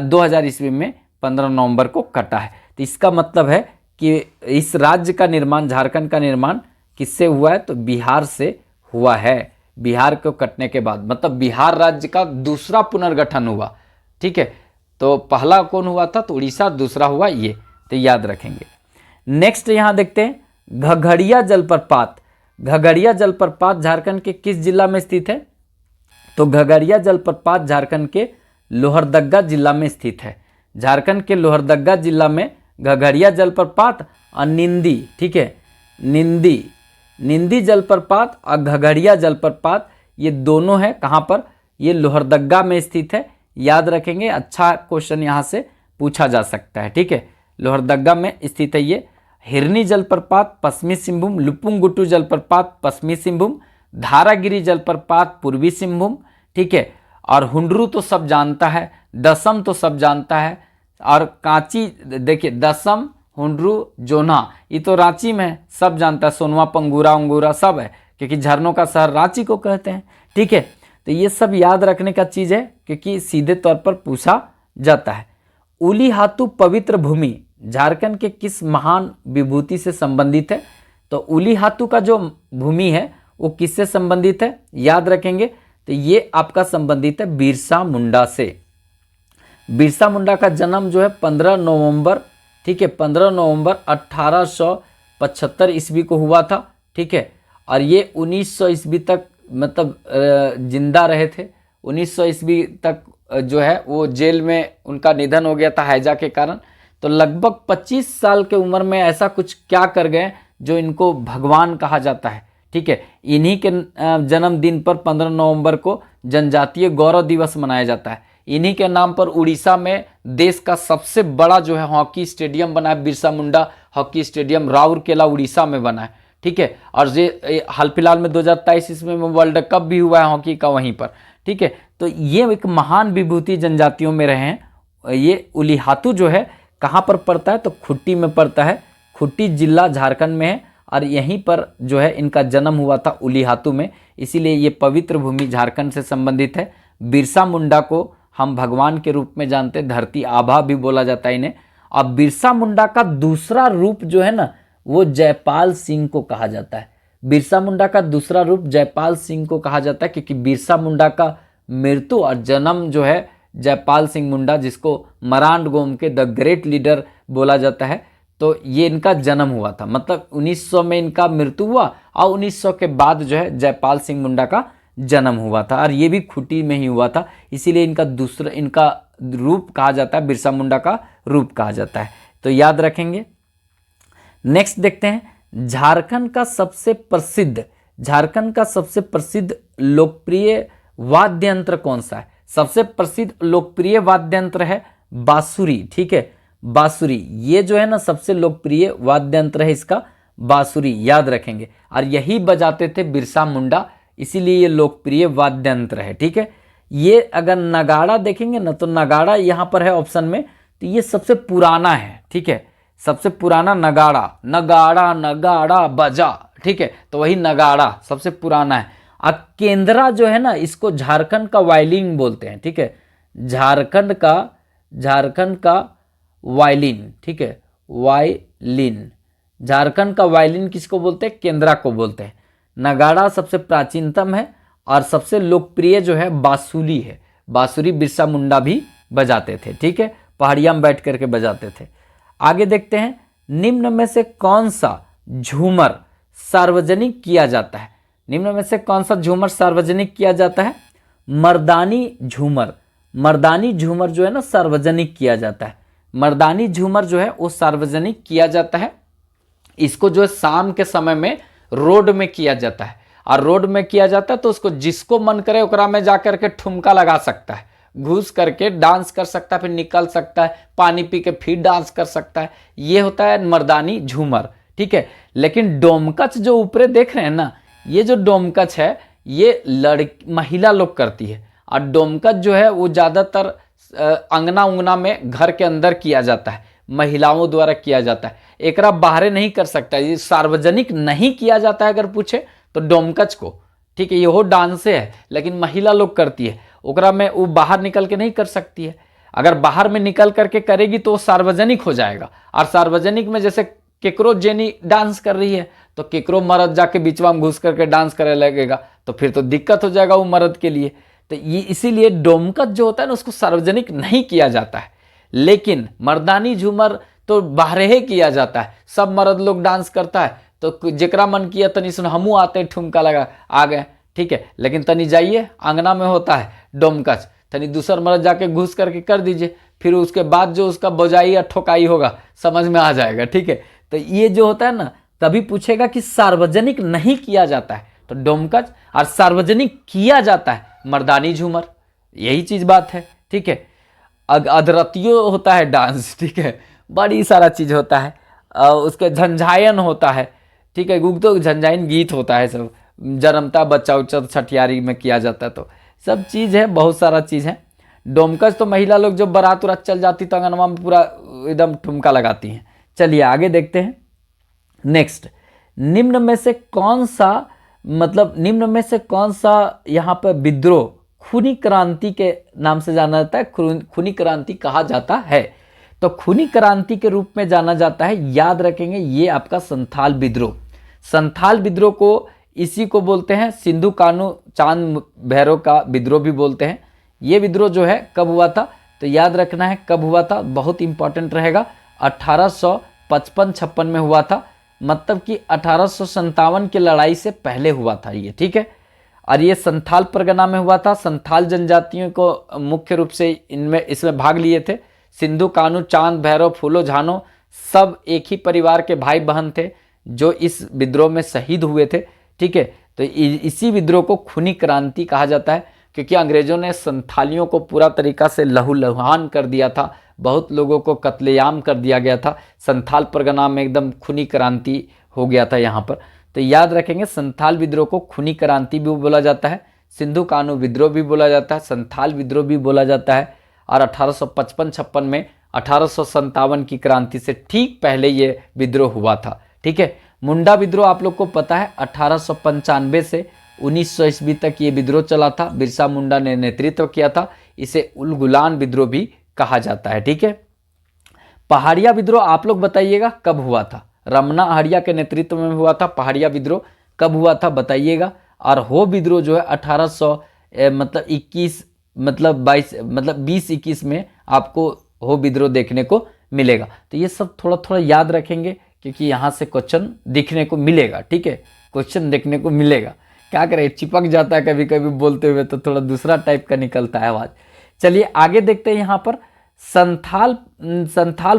2000 ईस्वी में 15 नवंबर को कटा है। तो इसका मतलब है कि इस राज्य का निर्माण, झारखंड का निर्माण किससे हुआ है, तो बिहार से हुआ है। बिहार को कटने के बाद मतलब बिहार राज्य का दूसरा पुनर्गठन हुआ। ठीक है, तो पहला कौन हुआ था, तो उड़ीसा, दूसरा हुआ ये, तो याद रखेंगे। नेक्स्ट यहाँ देखते हैं घघड़िया जलप्रपात। घघड़िया जलप्रपात झारखंड के किस जिला में स्थित है, तो घघड़िया जलप्रपात झारखंड के लोहरदग्गा जिला में स्थित है। झारखंड के लोहरदग्गा जिला में घघड़िया जलप्रपात और निंदी, ठीक है निंदी जलप्रपात और घघड़िया जलप्रपात ये दोनों है कहाँ पर, ये लोहरदग्गा में स्थित है। याद रखेंगे, अच्छा क्वेश्चन यहाँ से पूछा जा सकता है। ठीक है, लोहरदग्गा में स्थित है ये। हिरनी जलप्रपात पश्चिमी सिंहभूम, लुपुंगुटू जलप्रपात पश्चिमी सिंहभूम, धारागिरी जलप्रपात पूर्वी सिंहभूम। ठीक है, और हुंडरू तो सब जानता है, दसम तो सब जानता है, और कांची देखिए दसम, हुंडरू, जोन्हा, ये तो रांची में है, सब जानता है। सोनवा, पंगूरा उंगूरा सब है, क्योंकि झरनों का शहर रांची को कहते हैं। ठीक है, तो ये सब याद रखने का चीज़ है, क्योंकि सीधे तौर पर पूछा जाता है। उलीहातू पवित्र भूमि झारखंड के किस महान विभूति से संबंधित है? तो उलीहातू का जो भूमि है वो किससे संबंधित है, याद रखेंगे, तो ये आपका संबंधित है बिरसा मुंडा से। बिरसा मुंडा का जन्म जो है 15 नवंबर, ठीक है, 15 नवंबर 1875 ईस्वी को हुआ था। ठीक है, और ये 1900 ईस्वी तक मतलब जिंदा रहे थे। 1900 ईस्वी तक जो है वो जेल में उनका निधन हो गया था हैजा के कारण। तो लगभग 25 साल के उम्र में ऐसा कुछ क्या कर गए जो इनको भगवान कहा जाता है। ठीक है, इन्हीं के जन्मदिन पर 15 नवंबर को जनजातीय गौरव दिवस मनाया जाता है। इन्हीं के नाम पर उड़ीसा में देश का सबसे बड़ा जो है हॉकी स्टेडियम बना है, बिरसा मुंडा हॉकी स्टेडियम, राउरकेला उड़ीसा में बना है। ठीक है, और ये हाल फिलहाल में 2023 इसमें वर्ल्ड कप भी हुआ है हॉकी का वहीं पर। ठीक है, तो ये एक महान विभूति जनजातियों में रहे हैं। ये उलीहातू जो है कहाँ पर पड़ता है, तो खुट्टी में पड़ता है। खुट्टी जिला झारखंड में है, और यहीं पर जो है इनका जन्म हुआ था उलीहातू में, इसीलिए ये पवित्र भूमि झारखंड से संबंधित है। बिरसा मुंडा को हम भगवान के रूप में जानते हैं, धरती आभा भी बोला जाता है इन्हें। और बिरसा मुंडा का दूसरा रूप जो है ना, वो जयपाल सिंह को कहा जाता है। बिरसा मुंडा का दूसरा रूप जयपाल सिंह को कहा जाता है, क्योंकि बिरसा मुंडा का मृत्यु और जन्म जो है जयपाल सिंह मुंडा, जिसको मरांड गोम के द ग्रेट लीडर बोला जाता है, तो ये इनका जन्म हुआ था। मतलब 1900 में इनका मृत्यु हुआ और 1900 के बाद जो है जयपाल सिंह मुंडा का जन्म हुआ था, और ये भी खुट्टी में ही हुआ था, इसीलिए इनका रूप कहा जाता है, बिरसा मुंडा का रूप कहा जाता है। तो याद रखेंगे। नेक्स्ट देखते हैं, झारखंड का सबसे प्रसिद्ध लोकप्रिय वाद्य यंत्र कौन सा है? सबसे प्रसिद्ध लोकप्रिय वाद्य यंत्र है बांसुरी। ठीक है, बांसुरी ये जो है ना सबसे लोकप्रिय वाद्य यंत्र है, इसका बांसुरी याद रखेंगे, और यही बजाते थे बिरसा मुंडा, इसीलिए ये लोकप्रिय वाद्य यंत्र है। ठीक है, ये अगर नगाड़ा देखेंगे ना, तो नगाड़ा यहाँ पर है ऑप्शन में, तो ये सबसे पुराना है। ठीक है, सबसे पुराना नगाड़ा, नगाड़ा नगाड़ा बजा। ठीक है, तो वही नगाड़ा सबसे पुराना है। और केंद्रा जो है ना, इसको झारखंड का वायलिन बोलते हैं। ठीक है, झारखंड का वायलिन। ठीक है, वायलिन, झारखंड का वायलिन किसको बोलते हैं? केंद्रा को बोलते हैं। नगाड़ा सबसे प्राचीनतम है, और सबसे लोकप्रिय जो है बांसुरी है। बांसुरी बिरसा मुंडा भी बजाते थे। ठीक है, पहाड़िया में बैठ करके बजाते थे। आगे देखते हैं, निम्न में से कौन सा झूमर सार्वजनिक किया जाता है? निम्न में से कौन सा झूमर सार्वजनिक किया जाता है? मर्दानी झूमर। मर्दानी झूमर जो है ना सार्वजनिक किया जाता है। मर्दानी झूमर जो है वो सार्वजनिक किया जाता है। इसको जो है शाम के समय में रोड में किया जाता है, और रोड में किया जाता है तो उसको जिसको मन करे ओकरा में जा करके ठुमका लगा सकता है, घुस करके डांस कर सकता है, फिर निकल सकता है, पानी पी के फिर डांस कर सकता है। ये होता है मर्दानी झूमर। ठीक है, लेकिन डोमकच जो ऊपरे देख रहे हैं ना, ये जो डोमकच है ये महिला लोग करती है, और डोमकच जो है वो ज़्यादातर अंगना उंगना में घर के अंदर किया जाता है, महिलाओं द्वारा किया जाता है। एकरा बाहरे नहीं कर सकता, ये सार्वजनिक नहीं किया जाता है अगर पूछे तो डोमकच को। ठीक है, ये डांस है, लेकिन महिला लोग करती है, ओकरा में वो बाहर निकल के नहीं कर सकती है। अगर बाहर में निकल करके करेगी तो सार्वजनिक हो जाएगा, और सार्वजनिक में जैसे केकरो जेनी डांस कर रही है तो केकरो मर्द जाके बीचवा में घुस करके डांस करे लगेगा, तो फिर तो दिक्कत हो जाएगा वो मर्द के लिए। तो ये इसीलिए डोमकच जो होता है ना उसको सार्वजनिक नहीं किया जाता है। लेकिन मर्दानी झूमर तो बाहर ही किया जाता है, सब मर्द लोग डांस करता है, तो जेकरा मन किया तनी सुन हमू आते ठुमका लगा आ गए। ठीक है, लेकिन तनी जाइए आंगना में होता है डोमकच, तनी दूसर मर्द जाके घुस करके कर दीजिए, फिर उसके बाद जो उसका बजाई या ठोकाई होगा समझ में आ जाएगा। ठीक है, तो ये जो होता है ना तभी पूछेगा कि सार्वजनिक नहीं किया जाता है तो डोमकच, और सार्वजनिक किया जाता है मर्दानी झूमर, यही चीज बात है। ठीक है, अधरतियो होता है डांस। ठीक है, बड़ी सारा चीज होता है, उसके झंझायन होता है। ठीक है, तो झंझायन गीत होता है, सब जन्मता बच्चा उच्चा छठियारी में किया जाता है, तो सब चीज़ है, बहुत सारा चीज़ है। डोमकच तो महिला लोग जब बारात उरात चल जाती तो अंगनवा में पूरा एकदम ठुमका लगाती हैं। चलिए आगे देखते हैं। नेक्स्ट, निम्न में से कौन सा यहाँ पर विद्रोह खूनी क्रांति के नाम से जाना जाता है, खूनी क्रांति कहा जाता है? तो खूनी क्रांति के रूप में जाना जाता है, याद रखेंगे, ये आपका संथाल विद्रोह। संथाल विद्रोह को इसी को बोलते हैं सिंधु कानू चांद भैरव का विद्रोह भी बोलते हैं। ये विद्रोह जो है कब हुआ था, तो याद रखना है कब हुआ था, बहुत इंपॉर्टेंट रहेगा। 1855-56 में हुआ था, मतलब कि 1857 की लड़ाई से पहले हुआ था ये, ठीक है। और ये संथाल परगना में हुआ था। संथाल जनजातियों को मुख्य रूप से इसमें भाग लिए थे। सिंधु कानू चांद भैरव फूलो झानो सब एक ही परिवार के भाई बहन थे जो इस विद्रोह में शहीद हुए थे, ठीक है। तो इसी विद्रोह को खूनी क्रांति कहा जाता है, क्योंकि अंग्रेजों ने संथालियों को पूरा तरीका से लहूलुहान कर दिया था, बहुत लोगों को कत्लेआम कर दिया गया था। संथाल परगना में एकदम खूनी क्रांति हो गया था यहाँ पर। तो याद रखेंगे, संथाल विद्रोह को खूनी क्रांति भी बोला जाता है, सिंधु कानू विद्रोह भी बोला जाता है, संथाल विद्रोह भी बोला जाता है। और 1855-56 में 1857 की क्रांति से ठीक पहले ये विद्रोह हुआ था, ठीक है। मुंडा विद्रोह आप लोग को पता है 1895 से 1900 ईस्वी तक ये विद्रोह चला था, बिरसा मुंडा ने नेतृत्व किया था। इसे उलगुलान विद्रोह भी कहा जाता है, ठीक है। पहाड़िया विद्रोह आप लोग बताइएगा कब हुआ था? रमना अहरिया के नेतृत्व में हुआ था पहाड़िया विद्रोह, कब हुआ था बताइएगा। और हो विद्रोह जो है 20-21 में आपको हो विद्रोह देखने को मिलेगा। तो ये सब थोड़ा थोड़ा याद रखेंगे, क्योंकि यहाँ से क्वेश्चन दिखने को मिलेगा, ठीक है, क्वेश्चन देखने को मिलेगा। क्या करें, चिपक जाता है कभी कभी बोलते हुए, तो थोड़ा दूसरा टाइप का निकलता है आवाज़। चलिए आगे देखते हैं। यहाँ पर संथाल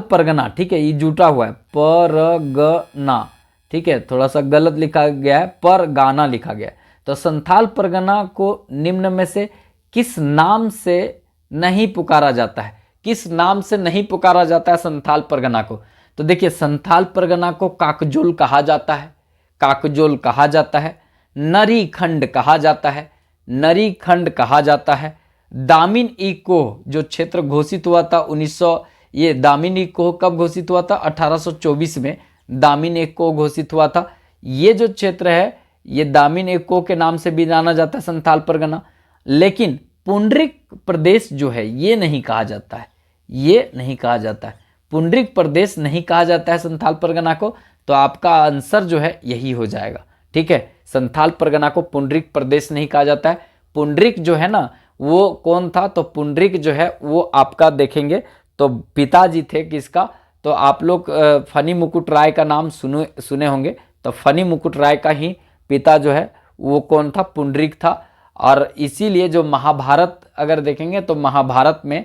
परगना, ठीक है, ये जुटा हुआ है परगना, ठीक है, थोड़ा सा गलत लिखा गया है, परगाना लिखा गया है। तो संथाल परगना को निम्न में से किस नाम से नहीं पुकारा जाता है? किस नाम से नहीं पुकारा जाता है संथाल परगना को? तो देखिए, संथाल परगना को काकजोल कहा जाता है, काकजोल कहा जाता है, नरी खंड कहा जाता है, नरी खंड कहा जाता है। दामिन इकोह जो क्षेत्र घोषित हुआ था 1900, ये दामिन इकोह कब घोषित हुआ था? 1824 में दामिन इकोह घोषित हुआ था। ये जो क्षेत्र है ये दामिन इकोह के नाम से भी जाना जाता है संथाल परगना। लेकिन पुंडरिक प्रदेश जो है ये नहीं कहा जाता है, ये नहीं कहा जाता है, पुंडरिक प्रदेश नहीं कहा जाता है संथाल परगना को। तो आपका आंसर जो है यही हो जाएगा, ठीक है। संथाल परगना को पुंडरिक प्रदेश नहीं कहा जाता है। पुंडरिक जो है ना वो कौन था? तो पुंडरिक जो है वो आपका देखेंगे तो पिताजी थे किसका? तो आप लोग फनी मुकुट राय का नाम सुने होंगे। तो फनी मुकुट राय का ही पिता जो है वो कौन था? पुंडरिक था। और इसीलिए जो महाभारत अगर देखेंगे तो महाभारत में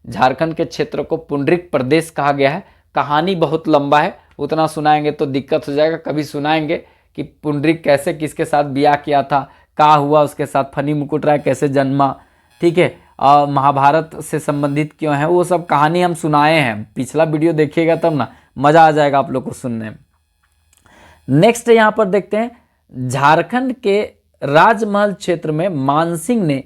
झारखंड के क्षेत्र को पुंडरिक प्रदेश कहा गया है। कहानी बहुत लंबा है, उतना सुनाएंगे तो दिक्कत हो जाएगा। कभी सुनाएंगे कि पुंडरिक कैसे किसके साथ ब्याह किया था, क्या हुआ उसके साथ, फनी मुकुट राय कैसे जन्मा, ठीक है, महाभारत से संबंधित क्यों है, वो सब कहानी हम सुनाए हैं। पिछला वीडियो देखिएगा तब ना मज़ा आ जाएगा आप लोग को सुनने में। नेक्स्ट यहाँ पर देखते हैं, झारखंड के राजमहल क्षेत्र में मानसिंह ने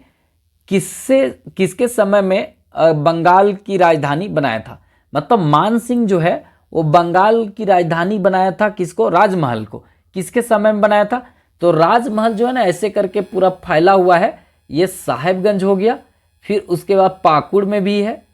किसके समय में बंगाल की राजधानी बनाया था? मतलब मानसिंह जो है वो बंगाल की राजधानी बनाया था किसको? राजमहल को। किसके समय में बनाया था? तो राजमहल जो है ना ऐसे करके पूरा फैला हुआ है। ये साहेबगंज हो गया, फिर उसके बाद पाकुड़ में भी है,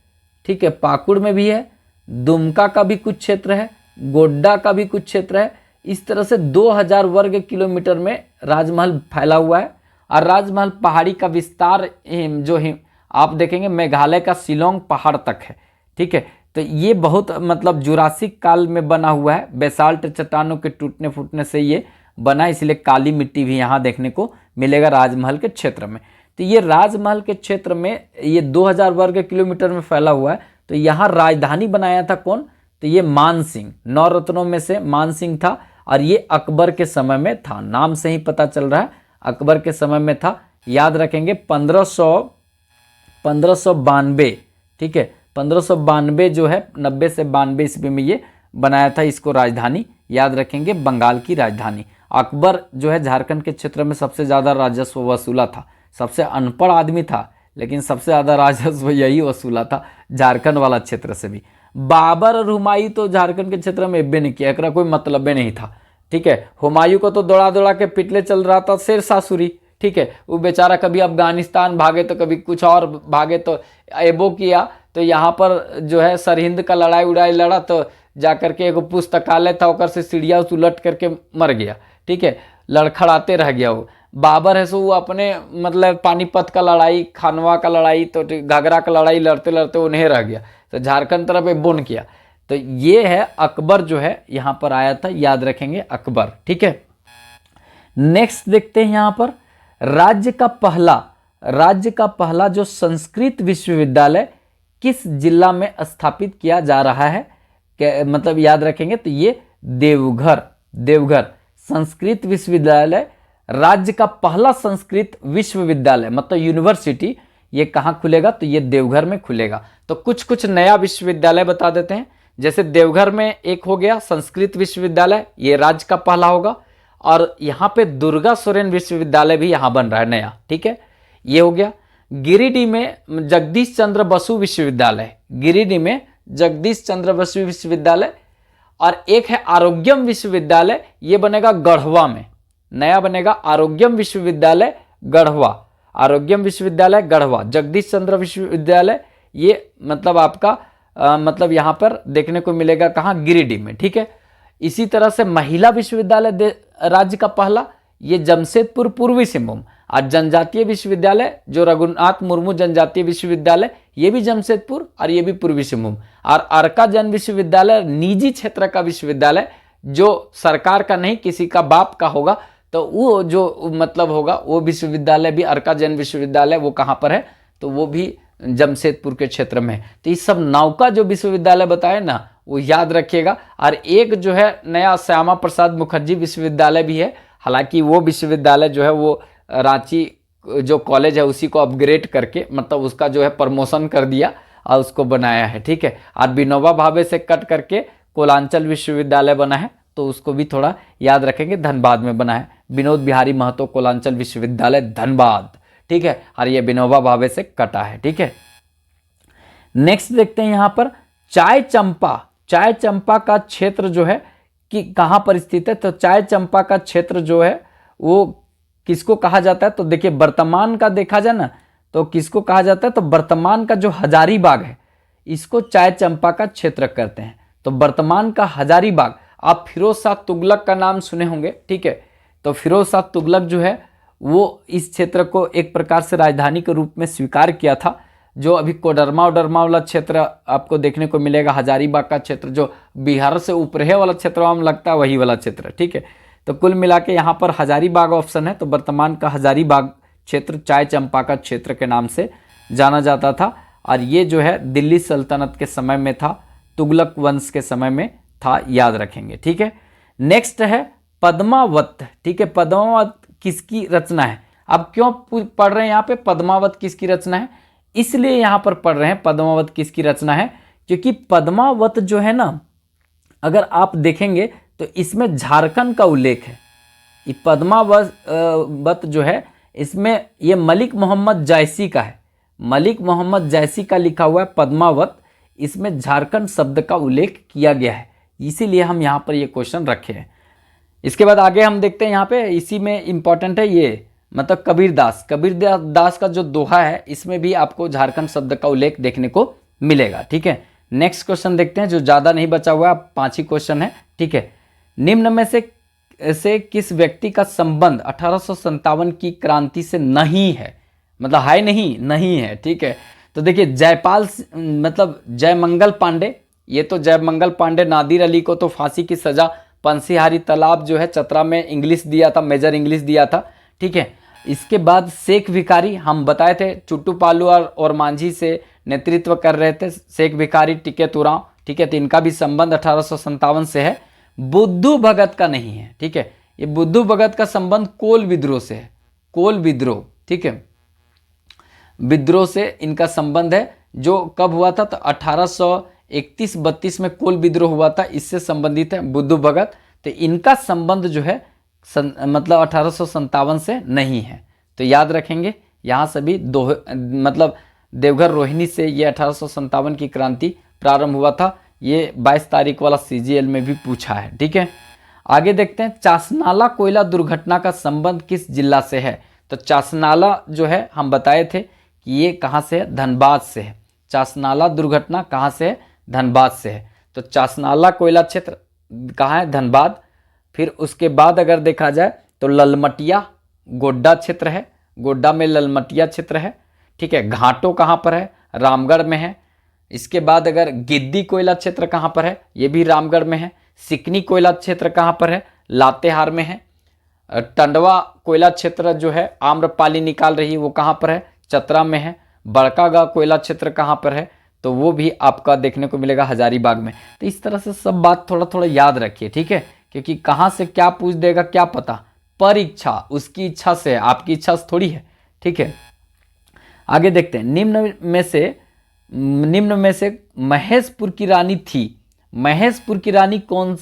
ठीक है, पाकुड़ में भी है, दुमका का भी कुछ क्षेत्र है, गोड्डा का भी कुछ क्षेत्र है। इस तरह से 2000 वर्ग किलोमीटर में राजमहल फैला हुआ है। और राजमहल पहाड़ी का विस्तार जो है आप देखेंगे मेघालय का शिलोंग पहाड़ तक है, ठीक है। तो ये बहुत मतलब जुरासिक काल में बना हुआ है, बेसाल्ट चट्टानों के टूटने फूटने से ये बना, इसलिए काली मिट्टी भी यहाँ देखने को मिलेगा राजमहल के क्षेत्र में। तो ये राजमहल के क्षेत्र में ये 2000 वर्ग किलोमीटर में फैला हुआ है। तो यहाँ राजधानी बनाया था कौन? तो ये मानसिंह, 9 रत्नों में से मानसिंह था। और ये अकबर के समय में था, नाम से ही पता चल रहा है अकबर के समय में था। याद रखेंगे 1592, ठीक है, 1592 जो है 90 से 92 ईस्वी में ये बनाया था इसको राजधानी। याद रखेंगे बंगाल की राजधानी। अकबर जो है झारखंड के क्षेत्र में सबसे ज़्यादा राजस्व वसूला था, सबसे अनपढ़ आदमी था, लेकिन सबसे ज़्यादा राजस्व यही वसूला था झारखंड वाला क्षेत्र से भी। बाबर और हुमायूं तो झारखंड के क्षेत्र में एबे नहीं किया, एकरा कोई मतलब नहीं था, ठीक है। हुमायूं को तो दौड़ा दौड़ा के पिटले चल रहा था शेरशाह सूरी, ठीक है। वो बेचारा कभी अफगानिस्तान भागे तो कभी कुछ और भागे, तो एबो किया तो यहाँ पर जो है सरहिंद का लड़ाई उड़ाई लड़ा, तो जाकर के एक पुस्तकालय था ओकर से सीढ़िया उलट करके मर गया, ठीक है। लड़खड़ाते रह गया वो। बाबर है सो वो अपने मतलब पानीपत का लड़ाई, खानवा का लड़ाई, तो घाघरा का लड़ाई लड़ते लड़ते उन्हें रह गया, तो झारखंड तरफ एक बोन किया। तो ये है अकबर जो है यहाँ पर आया था, याद रखेंगे अकबर, ठीक है। नेक्स्ट देखते हैं यहाँ पर राज्य का पहला जो संस्कृत विश्वविद्यालय किस जिला में स्थापित किया जा रहा है, मतलब याद रखेंगे तो ये देवघर संस्कृत विश्वविद्यालय, राज्य का पहला संस्कृत विश्वविद्यालय मतलब यूनिवर्सिटी, ये कहाँ खुलेगा तो ये देवघर में खुलेगा। तो कुछ नया विश्वविद्यालय बता देते हैं, जैसे देवघर में एक हो गया संस्कृत विश्वविद्यालय, ये राज्य का पहला होगा, और यहाँ पे दुर्गा सोरेन विश्वविद्यालय भी यहाँ बन रहा है नया, ठीक है, ये हो गया। गिरिडीह में जगदीश चंद्र बसु विश्वविद्यालय, गिरिडीह में जगदीश चंद्र बसु विश्वविद्यालय, और एक है आरोग्यम विश्वविद्यालय, ये बनेगा गढ़वा में, नया बनेगा आरोग्यम विश्वविद्यालय गढ़वा, आरोग्यम विश्वविद्यालय गढ़वा, जगदीश चंद्र विश्वविद्यालय ये मतलब आपका मतलब यहाँ पर देखने को मिलेगा कहाँ, गिरिडीह में, ठीक है। इसी तरह से महिला विश्वविद्यालय राज्य का पहला, ये जमशेदपुर पूर्वी सिंहभूम, और जनजातीय विश्वविद्यालय जो रघुनाथ मुर्मू जनजातीय विश्वविद्यालय, ये भी जमशेदपुर और ये भी पूर्वी सिंहभूम, और अर्का जन विश्वविद्यालय निजी क्षेत्र का विश्वविद्यालय जो सरकार का नहीं किसी का बाप का होगा, तो वो जो मतलब होगा वो विश्वविद्यालय भी अर्का जन विश्वविद्यालय, वो कहाँ पर है तो वो भी जमशेदपुर के क्षेत्र में है। तो ये सब नौका जो विश्वविद्यालय बताए ना वो याद रखिएगा। और एक जो है नया श्यामा प्रसाद मुखर्जी विश्वविद्यालय भी है, हालांकि वो विश्वविद्यालय जो है वो रांची जो कॉलेज है उसी को अपग्रेड करके मतलब उसका जो है प्रमोशन कर दिया और उसको बनाया है, ठीक है। और विनोबा भावे से कट करके कोलांचल विश्वविद्यालय बना है, तो उसको भी थोड़ा याद रखेंगे, धनबाद में बना है, विनोद बिहारी महतो कोलांचल विश्वविद्यालय धनबाद, ठीक है, और ये विनोबा भावे से कटा है, ठीक है। नेक्स्ट देखते हैं यहाँ पर चाय चंपा का क्षेत्र जो है कि कहाँ पर स्थित है, तो चाय चंपा का क्षेत्र जो है वो किसको कहा जाता है, तो देखिए वर्तमान का देखा जाए ना तो किसको कहा जाता है, तो वर्तमान का जो हजारीबाग है इसको चाय चंपा का क्षेत्र कहते हैं। तो वर्तमान का हजारीबाग, आप फिरोज शाह तुगलक का नाम सुने होंगे, ठीक है, तो फिरोज शाह तुगलक जो है वो इस क्षेत्र को एक प्रकार से राजधानी के रूप में स्वीकार किया था। जो अभी कोडरमा उडरमा वाला क्षेत्र आपको देखने को मिलेगा, हजारीबाग का क्षेत्र जो बिहार से ऊपरे वाला क्षेत्र में लगता है वही वाला क्षेत्र, ठीक है। तो कुल मिला के यहाँ पर हजारीबाग ऑप्शन है, तो वर्तमान का हजारीबाग क्षेत्र चाय चंपा का क्षेत्र के नाम से जाना जाता था, और ये जो है दिल्ली सल्तनत के समय में था, तुगलक वंश के समय में था, याद रखेंगे, ठीक है। नेक्स्ट है पद्मावत, ठीक है, पद्मावत किसकी रचना है। अब क्यों पढ़ रहे हैं यहाँ पे पद्मावत किसकी रचना है, इसलिए यहाँ पर पढ़ रहे हैं पद्मावत किसकी रचना है, क्योंकि पद्मावत जो है ना अगर आप देखेंगे तो इसमें झारखंड का उल्लेख है। ये पद्मावत जो है इसमें ये मलिक मोहम्मद जायसी का है, मलिक मोहम्मद जायसी का लिखा हुआ है पद्मावत, इसमें झारखंड शब्द का उल्लेख किया गया है, इसीलिए हम यहाँ पर ये क्वेश्चन रखे हैं। इसके बाद आगे हम देखते हैं यहाँ पे, इसी में इंपॉर्टेंट है ये मतलब कबीरदास का जो दोहा है इसमें भी आपको झारखंड शब्द का उल्लेख देखने को मिलेगा, ठीक है। नेक्स्ट क्वेश्चन देखते हैं जो ज़्यादा नहीं बचा हुआ है, 5 ही क्वेश्चन है, ठीक है। निम्न में से किस व्यक्ति का संबंध 1857 की क्रांति से नहीं है, मतलब है नहीं है, ठीक है। तो देखिए जयपाल मतलब जयमंगल पांडे, ये तो जयमंगल पांडे नादिर अली को तो फांसी की सजा पंसीहारी तालाब जो है चतरा में इंग्लिश दिया था, मेजर इंग्लिश दिया था, ठीक है। इसके बाद शेख भिखारी हम बताए थे, चुट्टू पालू और मांझी से नेतृत्व कर रहे थे शेख भिखारी टिके तुराव, ठीक है, तो इनका भी संबंध 1857 से है। बुद्धू भगत का नहीं है, ठीक है, ये बुद्धू भगत का संबंध कोल विद्रोह से है, कोल विद्रोह, ठीक है, विद्रोह से इनका संबंध है, जो कब हुआ था तो 1831-32 में कोल विद्रोह हुआ था, इससे संबंधित है बुद्धू भगत। तो इनका संबंध जो है मतलब 1857 से नहीं है, तो याद रखेंगे यहाँ से भी मतलब देवघर रोहिणी से ये 1857 की क्रांति प्रारंभ हुआ था। ये 22 तारीख वाला CGL में भी पूछा है। ठीक है, आगे देखते हैं, चासनाला कोयला दुर्घटना का संबंध किस जिला से है? तो चासनाला जो है हम बताए थे कि ये कहाँ से है, धनबाद से है। चासनाला दुर्घटना कहाँ से है, धनबाद से है। तो चासनाला कोयला क्षेत्र कहाँ है, धनबाद। फिर उसके बाद अगर देखा जाए तो ललमटिया गोड्डा क्षेत्र है, गोड्डा में ललमटिया क्षेत्र है। ठीक है, घाटों कहाँ पर है, रामगढ़ में है। इसके बाद अगर गिद्दी कोयला क्षेत्र कहाँ पर है, ये भी रामगढ़ में है। सिकनी कोयला क्षेत्र कहाँ पर है, लातेहार में है। टंडवा कोयला क्षेत्र जो है आम्रपाली निकाल रही है, वो कहाँ पर है, चतरा में है। बड़कागांव कोयला क्षेत्र कहाँ पर है, तो वो भी आपका देखने को मिलेगा हजारीबाग में। तो इस तरह से सब बात थोड़ा थोड़ा याद रखिए। ठीक है, क्योंकि कहाँ से क्या पूछ देगा क्या पता, परीक्षा उसकी इच्छा से है, आपकी इच्छा से थोड़ी है। ठीक है, आगे देखते हैं, निम्न में से महेशपुर की रानी थी, महेशपुर की रानी कौन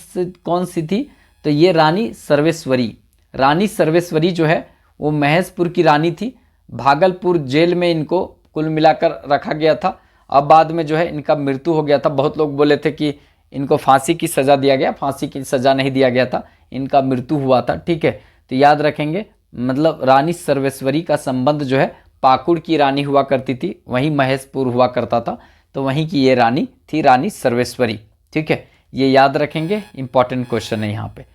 सी थी? तो ये रानी सर्वेश्वरी, रानी सर्वेश्वरी जो है वो महेशपुर की रानी थी। भागलपुर जेल में इनको कुल मिलाकर रखा गया था। अब बाद में जो है इनका मृत्यु हो गया था। बहुत लोग बोले थे कि इनको फांसी की सज़ा दिया गया, फांसी की सज़ा नहीं दिया गया था, इनका मृत्यु हुआ था। ठीक है, तो याद रखेंगे, मतलब रानी सर्वेश्वरी का संबंध जो है पाकुड़ की रानी हुआ करती थी, वहीं महेशपुर हुआ करता था, तो वहीं की ये रानी थी, रानी सर्वेश्वरी। ठीक है, ये याद रखेंगे, इंपॉर्टेंट क्वेश्चन है यहाँ पे।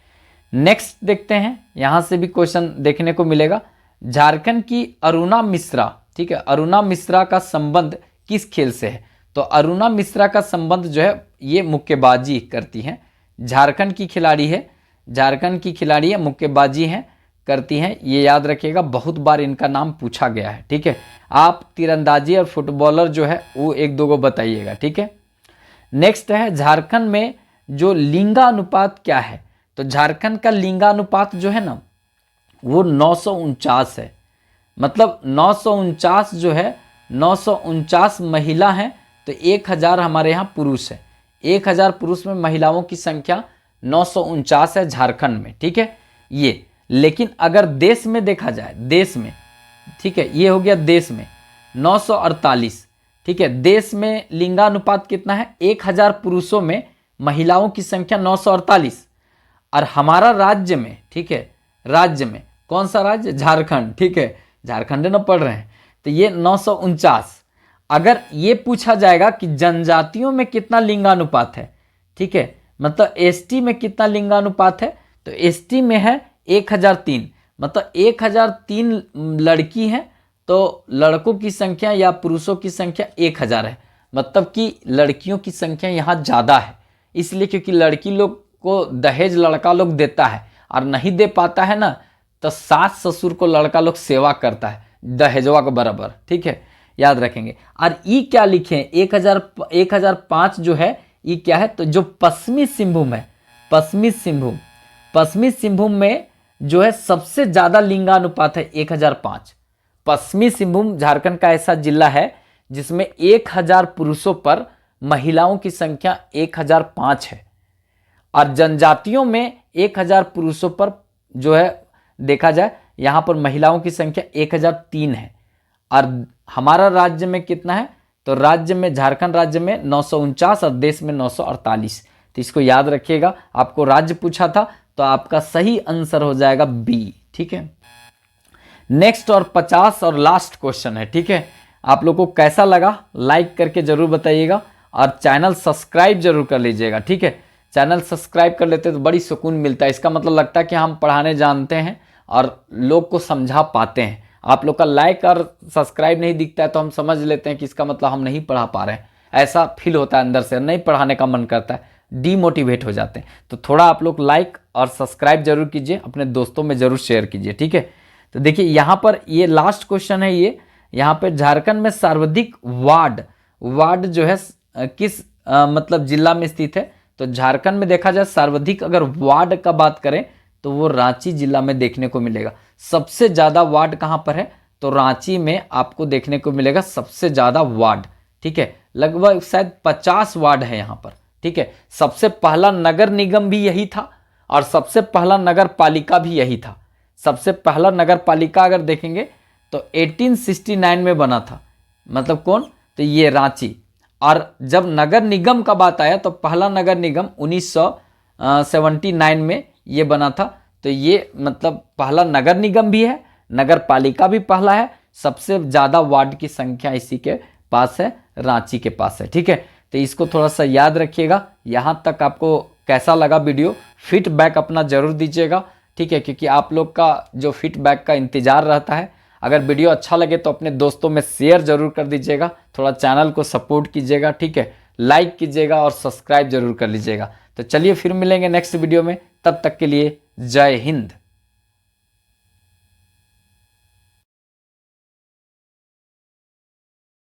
नेक्स्ट देखते हैं, यहाँ से भी क्वेश्चन देखने को मिलेगा। झारखंड की अरुणा मिश्रा, ठीक है, अरुणा मिश्रा का संबंध किस खेल से है? तो अरुणा मिश्रा का संबंध जो है ये मुक्केबाजी करती हैं, झारखंड की खिलाड़ी है, झारखंड की खिलाड़ी है, मुक्केबाजी हैं, करती हैं, ये याद रखिएगा, बहुत बार इनका नाम पूछा गया है। ठीक है, आप तीरंदाजी और फुटबॉलर जो है वो एक दो को बताइएगा। ठीक है, नेक्स्ट है, झारखंड में जो लिंगानुपात क्या है? तो झारखंड का लिंगानुपात जो है ना वो 949 है। मतलब 949 जो है, 949 महिला हैं, तो 1000 हमारे यहाँ पुरुष है। 1000 पुरुष में महिलाओं की संख्या 949 है झारखंड में। ठीक है, ये लेकिन अगर देश में देखा जाए, देश में, ठीक है, ये हो गया देश में 948। ठीक है, देश में लिंगानुपात कितना है? 1000 पुरुषों में महिलाओं की संख्या 948। और हमारा राज्य में, ठीक है, राज्य में कौन सा राज्य? झारखंड। ठीक है, झारखंड न पढ़ रहे हैं, तो ये 949। अगर ये पूछा जाएगा कि जनजातियों में कितना लिंगानुपात है, ठीक है, मतलब एसटी में कितना लिंगानुपात है, तो एसटी में है 1003। मतलब 1003 लड़की हैं, तो लड़कों की संख्या या पुरुषों की संख्या 1000 है। मतलब कि लड़कियों की संख्या यहाँ ज़्यादा है, इसलिए क्योंकि लड़की लोग को दहेज लड़का लोग देता है, और नहीं दे पाता है ना, तो सास ससुर को लड़का लोग सेवा करता है दहेजवा के बराबर। ठीक है, याद रखेंगे। और ई क्या लिखे हैं? 1005 जो है ये क्या है? तो जो पश्चिमी सिंहभूम है, पश्चिमी सिंहभूम में जो है सबसे ज़्यादा लिंगानुपात है 1005। पश्चिमी सिंहभूम झारखंड का ऐसा जिला है जिसमें 1000 पुरुषों पर महिलाओं की संख्या 1005 है, और जनजातियों में 1000 पुरुषों पर जो है देखा जाए यहाँ पर महिलाओं की संख्या 1003 है। और हमारा राज्य में कितना है? तो राज्य में, झारखंड राज्य में 949 और देश में 948। तो इसको याद रखिएगा, आपको राज्य पूछा था तो आपका सही आंसर हो जाएगा बी। ठीक है, नेक्स्ट और 50 और लास्ट क्वेश्चन है। ठीक है, आप लोग को कैसा लगा लाइक करके जरूर बताइएगा, और चैनल सब्सक्राइब जरूर कर लीजिएगा। ठीक है, चैनल सब्सक्राइब कर लेते तो बड़ी सुकून मिलता है। इसका मतलब लगता है कि हम पढ़ाने जानते हैं और लोग को समझा पाते हैं। आप लोग का लाइक और सब्सक्राइब नहीं दिखता है तो हम समझ लेते हैं कि इसका मतलब हम नहीं पढ़ा पा रहे हैं, ऐसा फील होता है अंदर से, नहीं पढ़ाने का मन करता है, डीमोटिवेट हो जाते हैं। तो थोड़ा आप लोग लाइक और सब्सक्राइब जरूर कीजिए, अपने दोस्तों में जरूर शेयर कीजिए। ठीक है, तो देखिए यहाँ पर ये लास्ट क्वेश्चन है। ये यहाँ पे झारखंड में सर्वाधिक वार्ड जो है किस मतलब जिला में स्थित है? तो झारखंड में देखा जाए सर्वाधिक अगर वार्ड का बात करें तो वो रांची जिला में देखने को मिलेगा। सबसे ज़्यादा वार्ड कहाँ पर है? तो रांची में आपको देखने को मिलेगा सबसे ज़्यादा वार्ड। ठीक है, लगभग शायद 50 वार्ड है यहाँ पर। ठीक है, सबसे पहला नगर निगम भी यही था और सबसे पहला नगर पालिका भी यही था। सबसे पहला नगर पालिका अगर देखेंगे तो 1869 में बना था। मतलब कौन? तो ये रांची। और जब नगर निगम का बात आया तो पहला नगर निगम 1979 में ये बना था। तो ये मतलब पहला नगर निगम भी है, नगर पालिका भी पहला है। सबसे ज़्यादा वार्ड की संख्या इसी के पास है, रांची के पास है। ठीक है, तो इसको थोड़ा सा याद रखिएगा। यहाँ तक आपको कैसा लगा वीडियो, फीडबैक अपना ज़रूर दीजिएगा। ठीक है, क्योंकि आप लोग का जो फीडबैक का इंतज़ार रहता है। अगर वीडियो अच्छा लगे तो अपने दोस्तों में शेयर जरूर कर दीजिएगा, थोड़ा चैनल को सपोर्ट कीजिएगा। ठीक है, लाइक कीजिएगा और सब्सक्राइब जरूर कर लीजिएगा। तो चलिए फिर मिलेंगे नेक्स्ट वीडियो में, तब तक के लिए जय हिंद।